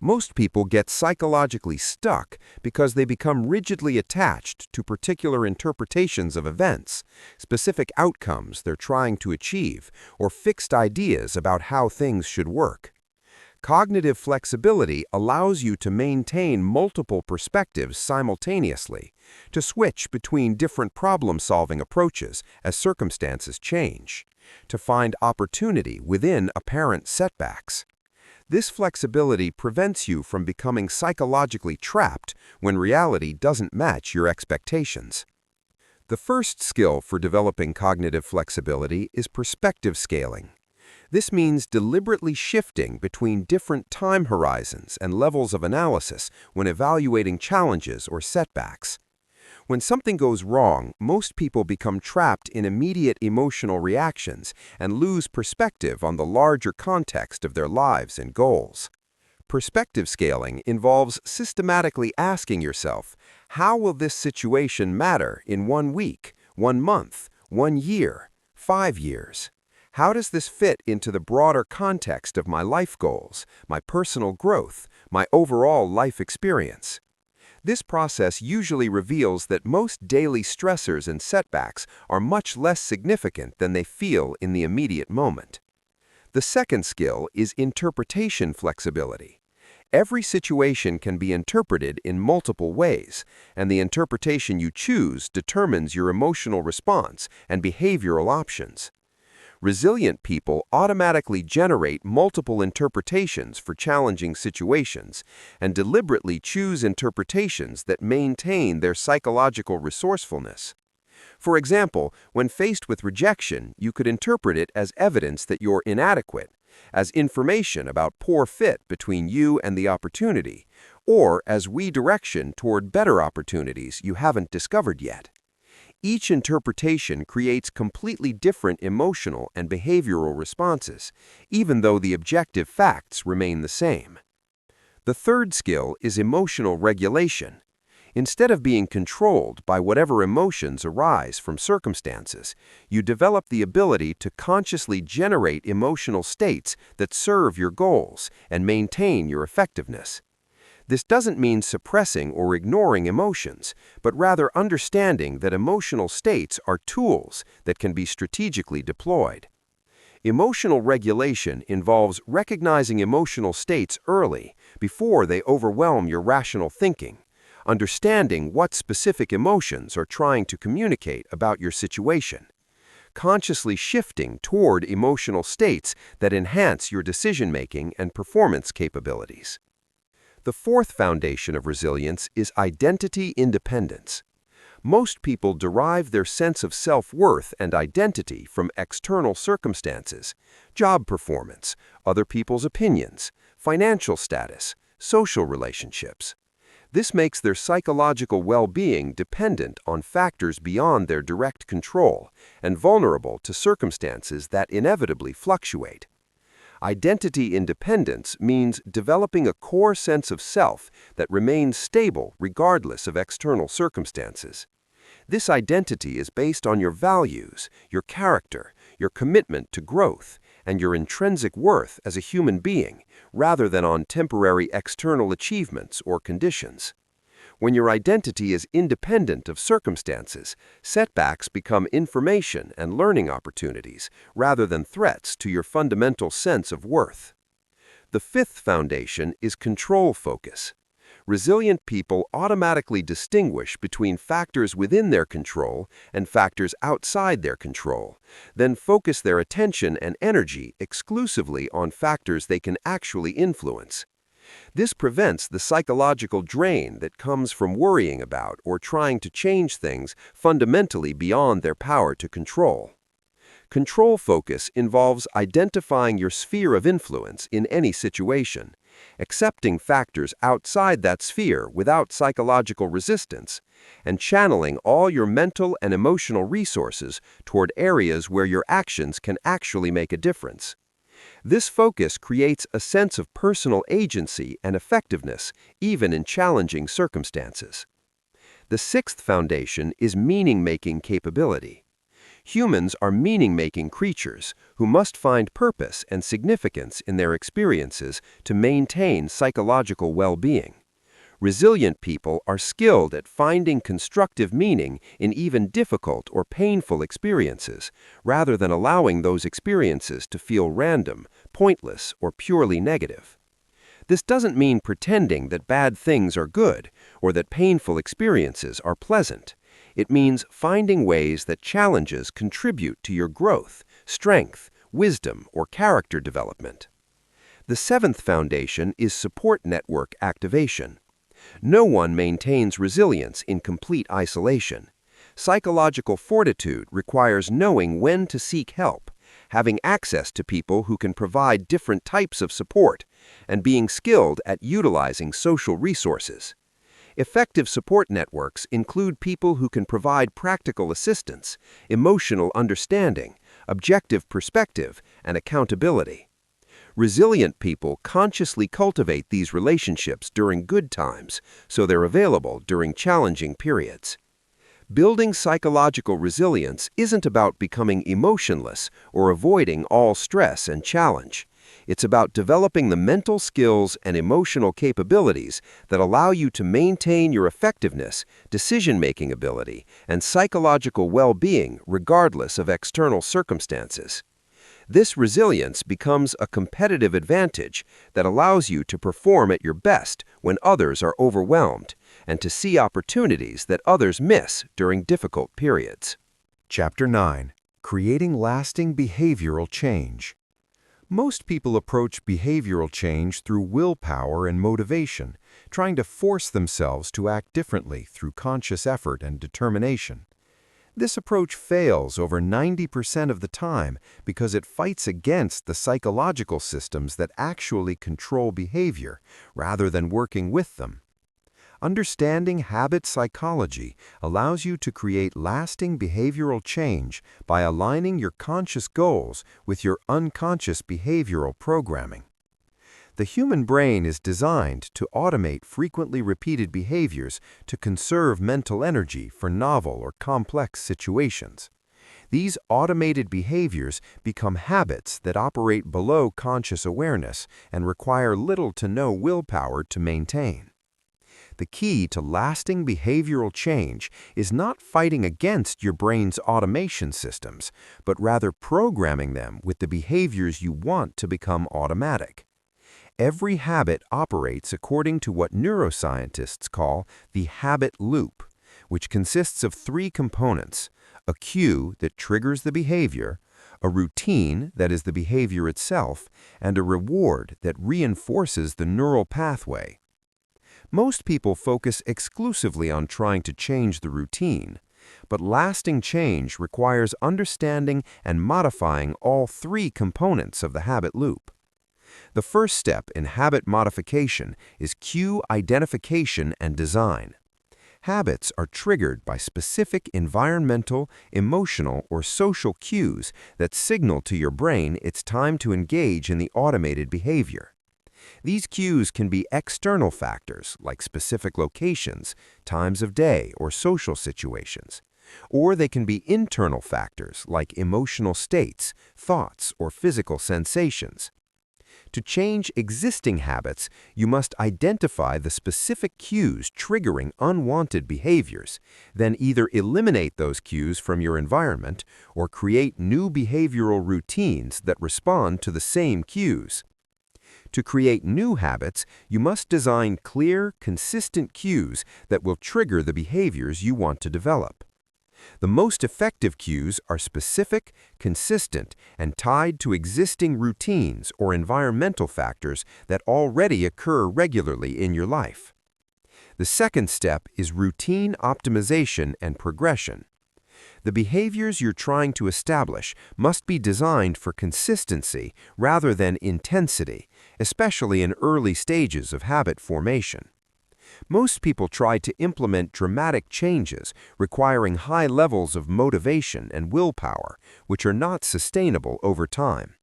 Most people get psychologically stuck because they become rigidly attached to particular interpretations of events, specific outcomes they're trying to achieve, or fixed ideas about how things should work. Cognitive flexibility allows you to maintain multiple perspectives simultaneously, to switch between different problem-solving approaches as circumstances change, to find opportunity within apparent setbacks. This flexibility prevents you from becoming psychologically trapped when reality doesn't match your expectations. The first skill for developing cognitive flexibility is perspective scaling. This means deliberately shifting between different time horizons and levels of analysis when evaluating challenges or setbacks. When something goes wrong, most people become trapped in immediate emotional reactions and lose perspective on the larger context of their lives and goals. Perspective scaling involves systematically asking yourself, how will this situation matter in 1 week, 1 month, 1 year, 5 years? How does this fit into the broader context of my life goals, my personal growth, my overall life experience? This process usually reveals that most daily stressors and setbacks are much less significant than they feel in the immediate moment. The second skill is interpretation flexibility. Every situation can be interpreted in multiple ways, and the interpretation you choose determines your emotional response and behavioral options. Resilient people automatically generate multiple interpretations for challenging situations and deliberately choose interpretations that maintain their psychological resourcefulness. For example, when faced with rejection, you could interpret it as evidence that you're inadequate, as information about poor fit between you and the opportunity, or as redirection toward better opportunities you haven't discovered yet. Each interpretation creates completely different emotional and behavioral responses, even though the objective facts remain the same. The third skill is emotional regulation. Instead of being controlled by whatever emotions arise from circumstances, you develop the ability to consciously generate emotional states that serve your goals and maintain your effectiveness. This doesn't mean suppressing or ignoring emotions, but rather understanding that emotional states are tools that can be strategically deployed. Emotional regulation involves recognizing emotional states early, before they overwhelm your rational thinking, understanding what specific emotions are trying to communicate about your situation, consciously shifting toward emotional states that enhance your decision-making and performance capabilities. The fourth foundation of resilience is identity independence. Most people derive their sense of self-worth and identity from external circumstances, job performance, other people's opinions, financial status, social relationships. This makes their psychological well-being dependent on factors beyond their direct control and vulnerable to circumstances that inevitably fluctuate. Identity independence means developing a core sense of self that remains stable regardless of external circumstances. This identity is based on your values, your character, your commitment to growth, and your intrinsic worth as a human being, rather than on temporary external achievements or conditions. When your identity is independent of circumstances, setbacks become information and learning opportunities rather than threats to your fundamental sense of worth. The fifth foundation is control focus. Resilient people automatically distinguish between factors within their control and factors outside their control, then focus their attention and energy exclusively on factors they can actually influence. This prevents the psychological drain that comes from worrying about or trying to change things fundamentally beyond their power to control. Control focus involves identifying your sphere of influence in any situation, accepting factors outside that sphere without psychological resistance, and channeling all your mental and emotional resources toward areas where your actions can actually make a difference. This focus creates a sense of personal agency and effectiveness, even in challenging circumstances. The sixth foundation is meaning-making capability. Humans are meaning-making creatures who must find purpose and significance in their experiences to maintain psychological well-being. Resilient people are skilled at finding constructive meaning in even difficult or painful experiences, rather than allowing those experiences to feel random, pointless, or purely negative. This doesn't mean pretending that bad things are good or that painful experiences are pleasant. It means finding ways that challenges contribute to your growth, strength, wisdom, or character development. The seventh foundation is support network activation. No one maintains resilience in complete isolation. Psychological fortitude requires knowing when to seek help, having access to people who can provide different types of support, and being skilled at utilizing social resources. Effective support networks include people who can provide practical assistance, emotional understanding, objective perspective, and accountability. Resilient people consciously cultivate these relationships during good times, so they're available during challenging periods. Building psychological resilience isn't about becoming emotionless or avoiding all stress and challenge. It's about developing the mental skills and emotional capabilities that allow you to maintain your effectiveness, decision-making ability, and psychological well-being regardless of external circumstances. This resilience becomes a competitive advantage that allows you to perform at your best when others are overwhelmed and to see opportunities that others miss during difficult periods. Chapter 9. Creating Lasting Behavioral Change. Most people approach behavioral change through willpower and motivation, trying to force themselves to act differently through conscious effort and determination. This approach fails over 90% of the time because it fights against the psychological systems that actually control behavior, rather than working with them. Understanding habit psychology allows you to create lasting behavioral change by aligning your conscious goals with your unconscious behavioral programming. The human brain is designed to automate frequently repeated behaviors to conserve mental energy for novel or complex situations. These automated behaviors become habits that operate below conscious awareness and require little to no willpower to maintain. The key to lasting behavioral change is not fighting against your brain's automation systems, but rather programming them with the behaviors you want to become automatic. Every habit operates according to what neuroscientists call the habit loop, which consists of three components: a cue that triggers the behavior, a routine that is the behavior itself, and a reward that reinforces the neural pathway. Most people focus exclusively on trying to change the routine, but lasting change requires understanding and modifying all three components of the habit loop. The first step in habit modification is cue identification and design. Habits are triggered by specific environmental, emotional, or social cues that signal to your brain it's time to engage in the automated behavior. These cues can be external factors like specific locations, times of day, or social situations, or they can be internal factors like emotional states, thoughts, or physical sensations. To change existing habits, you must identify the specific cues triggering unwanted behaviors, then either eliminate those cues from your environment or create new behavioral routines that respond to the same cues. To create new habits, you must design clear, consistent cues that will trigger the behaviors you want to develop. The most effective cues are specific, consistent, and tied to existing routines or environmental factors that already occur regularly in your life. The second step is routine optimization and progression. The behaviors you're trying to establish must be designed for consistency rather than intensity, especially in early stages of habit formation. Most people try to implement dramatic changes requiring high levels of motivation and willpower, which are not sustainable over time.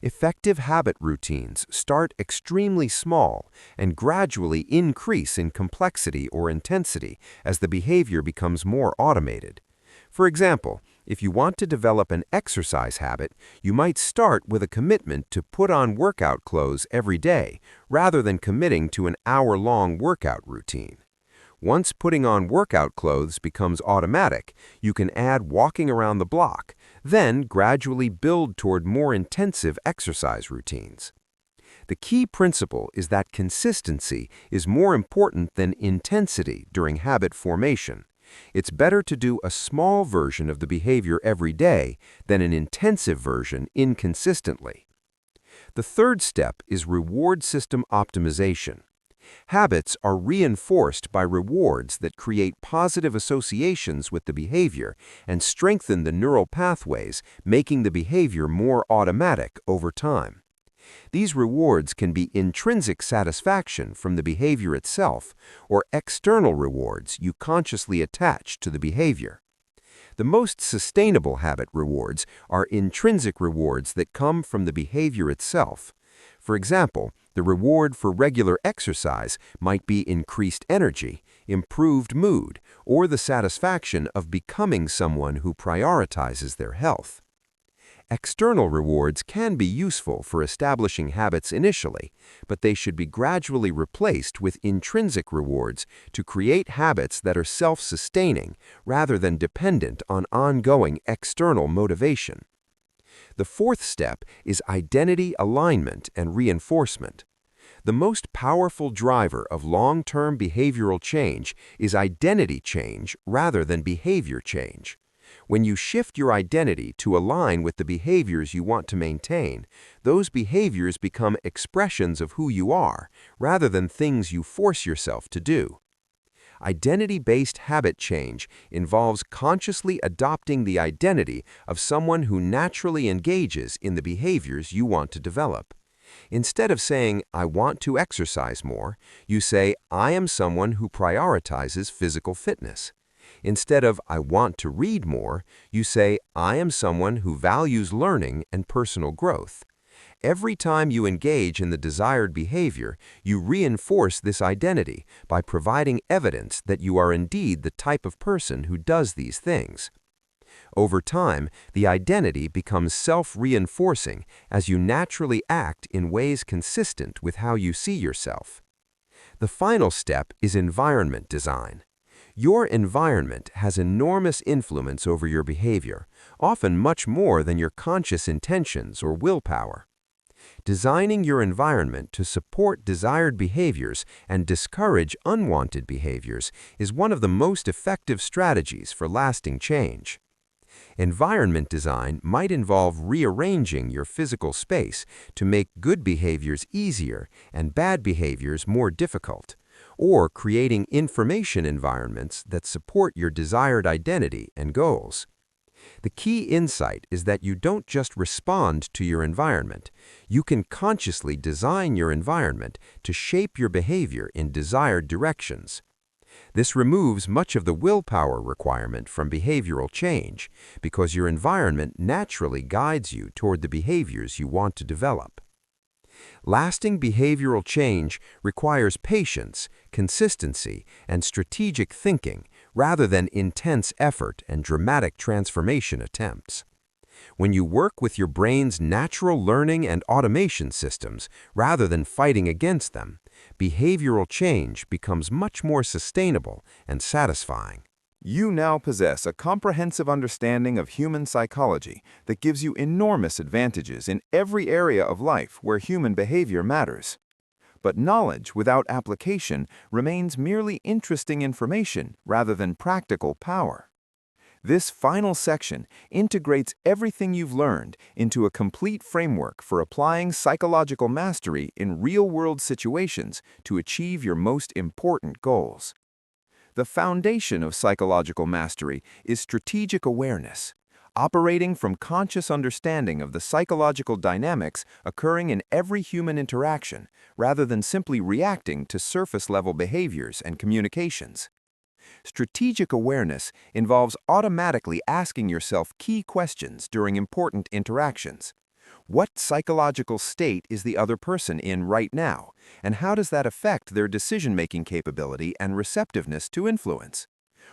Effective habit routines start extremely small and gradually increase in complexity or intensity as the behavior becomes more automated. For example, if you want to develop an exercise habit, you might start with a commitment to put on workout clothes every day, rather than committing to an hour-long workout routine. Once putting on workout clothes becomes automatic, you can add walking around the block, then gradually build toward more intensive exercise routines. The key principle is that consistency is more important than intensity during habit formation. It's better to do a small version of the behavior every day than an intensive version inconsistently. The third step is reward system optimization. Habits are reinforced by rewards that create positive associations with the behavior and strengthen the neural pathways, making the behavior more automatic over time. These rewards can be intrinsic satisfaction from the behavior itself or external rewards you consciously attach to the behavior. The most sustainable habit rewards are intrinsic rewards that come from the behavior itself. For example, the reward for regular exercise might be increased energy, improved mood, or the satisfaction of becoming someone who prioritizes their health. External rewards can be useful for establishing habits initially, but they should be gradually replaced with intrinsic rewards to create habits that are self-sustaining rather than dependent on ongoing external motivation. The fourth step is identity alignment and reinforcement. The most powerful driver of long-term behavioral change is identity change rather than behavior change. When you shift your identity to align with the behaviors you want to maintain, those behaviors become expressions of who you are, rather than things you force yourself to do. Identity-based habit change involves consciously adopting the identity of someone who naturally engages in the behaviors you want to develop. Instead of saying, "I want to exercise more," you say, "I am someone who prioritizes physical fitness." Instead of "I want to read more," you say, "I am someone who values learning and personal growth." Every time you engage in the desired behavior, you reinforce this identity by providing evidence that you are indeed the type of person who does these things. Over time, the identity becomes self-reinforcing as you naturally act in ways consistent with how you see yourself. The final step is environment design. Your environment has enormous influence over your behavior, often much more than your conscious intentions or willpower. Designing your environment to support desired behaviors and discourage unwanted behaviors is one of the most effective strategies for lasting change. Environment design might involve rearranging your physical space to make good behaviors easier and bad behaviors more difficult, or creating information environments that support your desired identity and goals. The key insight is that you don't just respond to your environment. You can consciously design your environment to shape your behavior in desired directions. This removes much of the willpower requirement from behavioral change because your environment naturally guides you toward the behaviors you want to develop. Lasting behavioral change requires patience, consistency, and strategic thinking rather than intense effort and dramatic transformation attempts. When you work with your brain's natural learning and automation systems rather than fighting against them, behavioral change becomes much more sustainable and satisfying. You now possess a comprehensive understanding of human psychology that gives you enormous advantages in every area of life where human behavior matters. But knowledge without application remains merely interesting information rather than practical power. This final section integrates everything you've learned into a complete framework for applying psychological mastery in real-world situations to achieve your most important goals. The foundation of psychological mastery is strategic awareness, operating from conscious understanding of the psychological dynamics occurring in every human interaction, rather than simply reacting to surface-level behaviors and communications. Strategic awareness involves automatically asking yourself key questions during important interactions. What psychological state is the other person in right now, and how does that affect their decision-making capability and receptiveness to influence?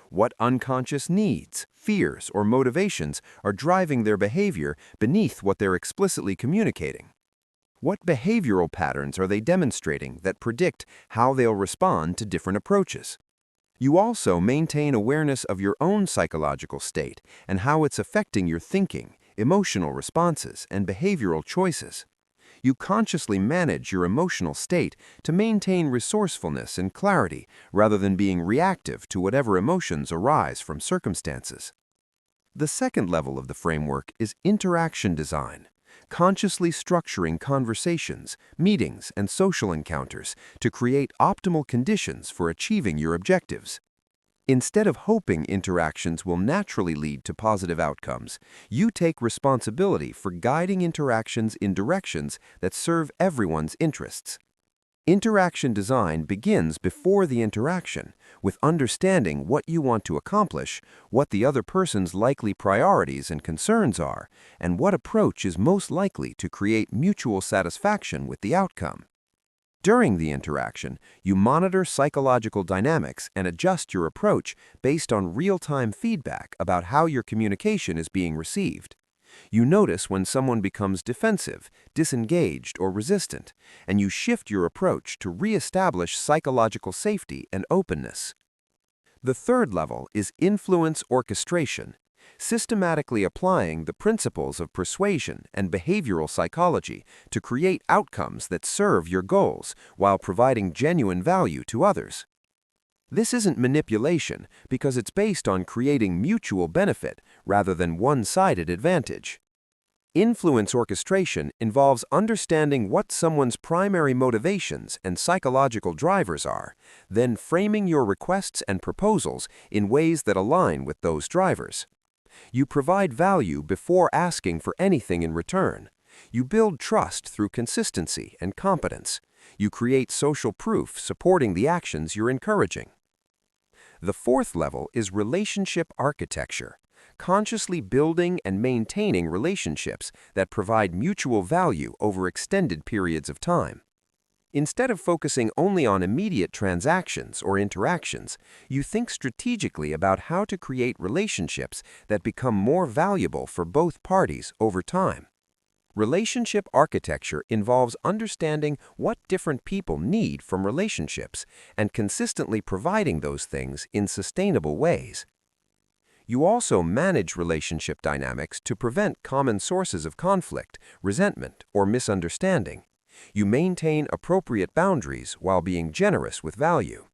What unconscious needs, fears, or motivations are driving their behavior beneath what they're explicitly communicating? What behavioral patterns are they demonstrating that predict how they'll respond to different approaches? You also maintain awareness of your own psychological state and how it's affecting your thinking, emotional responses, and behavioral choices. You consciously manage your emotional state to maintain resourcefulness and clarity rather than being reactive to whatever emotions arise from circumstances. The second level of the framework is interaction design, consciously structuring conversations, meetings, and social encounters to create optimal conditions for achieving your objectives. Instead of hoping interactions will naturally lead to positive outcomes, you take responsibility for guiding interactions in directions that serve everyone's interests. Interaction design begins before the interaction, with understanding what you want to accomplish, what the other person's likely priorities and concerns are, and what approach is most likely to create mutual satisfaction with the outcome. During the interaction, you monitor psychological dynamics and adjust your approach based on real-time feedback about how your communication is being received. You notice when someone becomes defensive, disengaged, or resistant, and you shift your approach to re-establish psychological safety and openness. The third level is influence orchestration, systematically applying the principles of persuasion and behavioral psychology to create outcomes that serve your goals while providing genuine value to others. This isn't manipulation because it's based on creating mutual benefit rather than one-sided advantage. Influence orchestration involves understanding what someone's primary motivations and psychological drivers are, then framing your requests and proposals in ways that align with those drivers. You provide value before asking for anything in return. You build trust through consistency and competence. You create social proof supporting the actions you're encouraging. The fourth level is relationship architecture, consciously building and maintaining relationships that provide mutual value over extended periods of time. Instead of focusing only on immediate transactions or interactions, you think strategically about how to create relationships that become more valuable for both parties over time. Relationship architecture involves understanding what different people need from relationships and consistently providing those things in sustainable ways. You also manage relationship dynamics to prevent common sources of conflict, resentment, or misunderstanding. You maintain appropriate boundaries while being generous with value.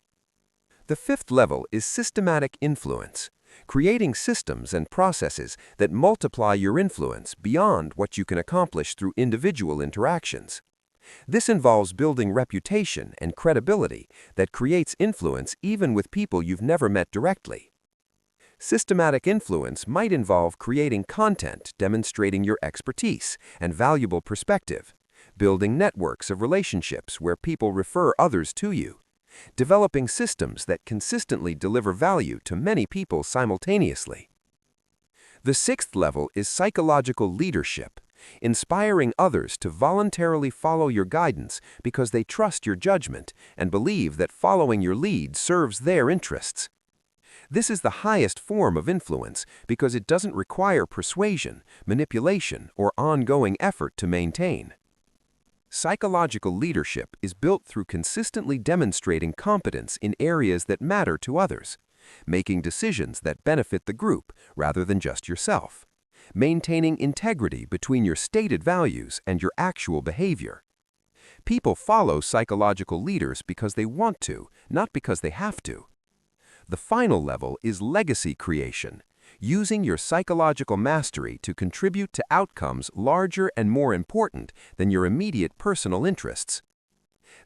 The fifth level is systematic influence, creating systems and processes that multiply your influence beyond what you can accomplish through individual interactions. This involves building reputation and credibility that creates influence even with people you've never met directly. Systematic influence might involve creating content demonstrating your expertise and valuable perspective, building networks of relationships where people refer others to you, developing systems that consistently deliver value to many people simultaneously. The sixth level is psychological leadership, inspiring others to voluntarily follow your guidance because they trust your judgment and believe that following your lead serves their interests. This is the highest form of influence because it doesn't require persuasion, manipulation, or ongoing effort to maintain. Psychological leadership is built through consistently demonstrating competence in areas that matter to others, making decisions that benefit the group rather than just yourself, maintaining integrity between your stated values and your actual behavior. People follow psychological leaders because they want to, not because they have to. The final level is legacy creation, using your psychological mastery to contribute to outcomes larger and more important than your immediate personal interests.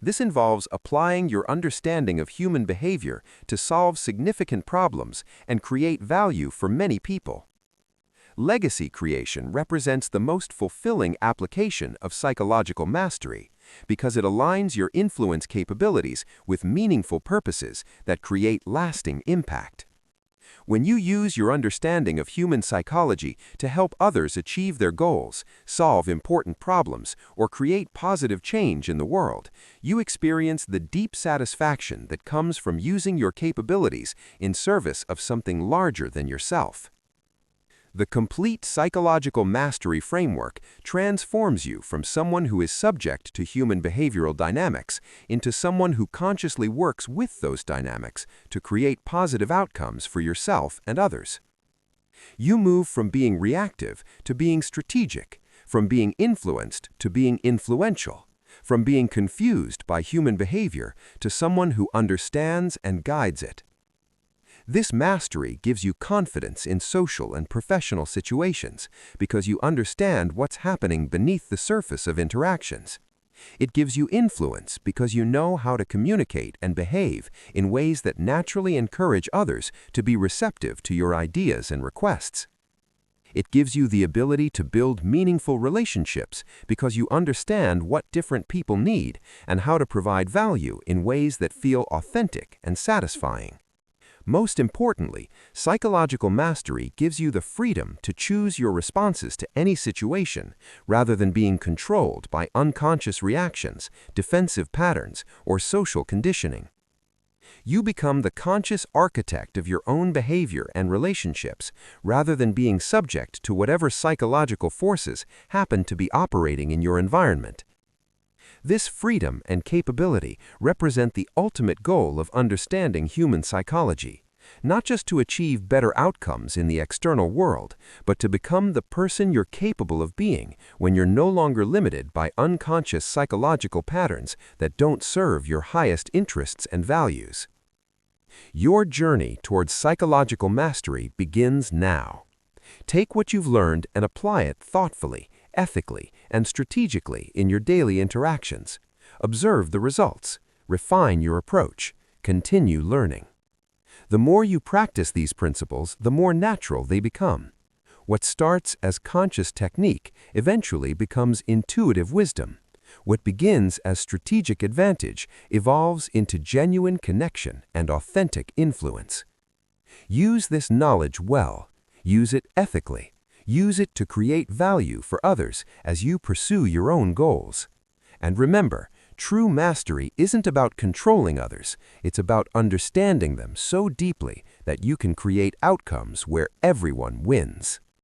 This involves applying your understanding of human behavior to solve significant problems and create value for many people. Legacy creation represents the most fulfilling application of psychological mastery because it aligns your influence capabilities with meaningful purposes that create lasting impact. When you use your understanding of human psychology to help others achieve their goals, solve important problems, or create positive change in the world, you experience the deep satisfaction that comes from using your capabilities in service of something larger than yourself. The complete psychological mastery framework transforms you from someone who is subject to human behavioral dynamics into someone who consciously works with those dynamics to create positive outcomes for yourself and others. You move from being reactive to being strategic, from being influenced to being influential, from being confused by human behavior to someone who understands and guides it. This mastery gives you confidence in social and professional situations because you understand what's happening beneath the surface of interactions. It gives you influence because you know how to communicate and behave in ways that naturally encourage others to be receptive to your ideas and requests. It gives you the ability to build meaningful relationships because you understand what different people need and how to provide value in ways that feel authentic and satisfying. Most importantly, psychological mastery gives you the freedom to choose your responses to any situation rather than being controlled by unconscious reactions, defensive patterns, or social conditioning. You become the conscious architect of your own behavior and relationships rather than being subject to whatever psychological forces happen to be operating in your environment. This freedom and capability represent the ultimate goal of understanding human psychology, not just to achieve better outcomes in the external world, but to become the person you're capable of being when you're no longer limited by unconscious psychological patterns that don't serve your highest interests and values. Your journey towards psychological mastery begins now. Take what you've learned and apply it thoughtfully, ethically, and strategically in your daily interactions. Observe the results, refine your approach, continue learning. The more you practice these principles, the more natural they become. What starts as conscious technique eventually becomes intuitive wisdom. What begins as strategic advantage evolves into genuine connection and authentic influence. Use this knowledge well. Use it ethically. Use it to create value for others as you pursue your own goals. And remember, true mastery isn't about controlling others. It's about understanding them so deeply that you can create outcomes where everyone wins.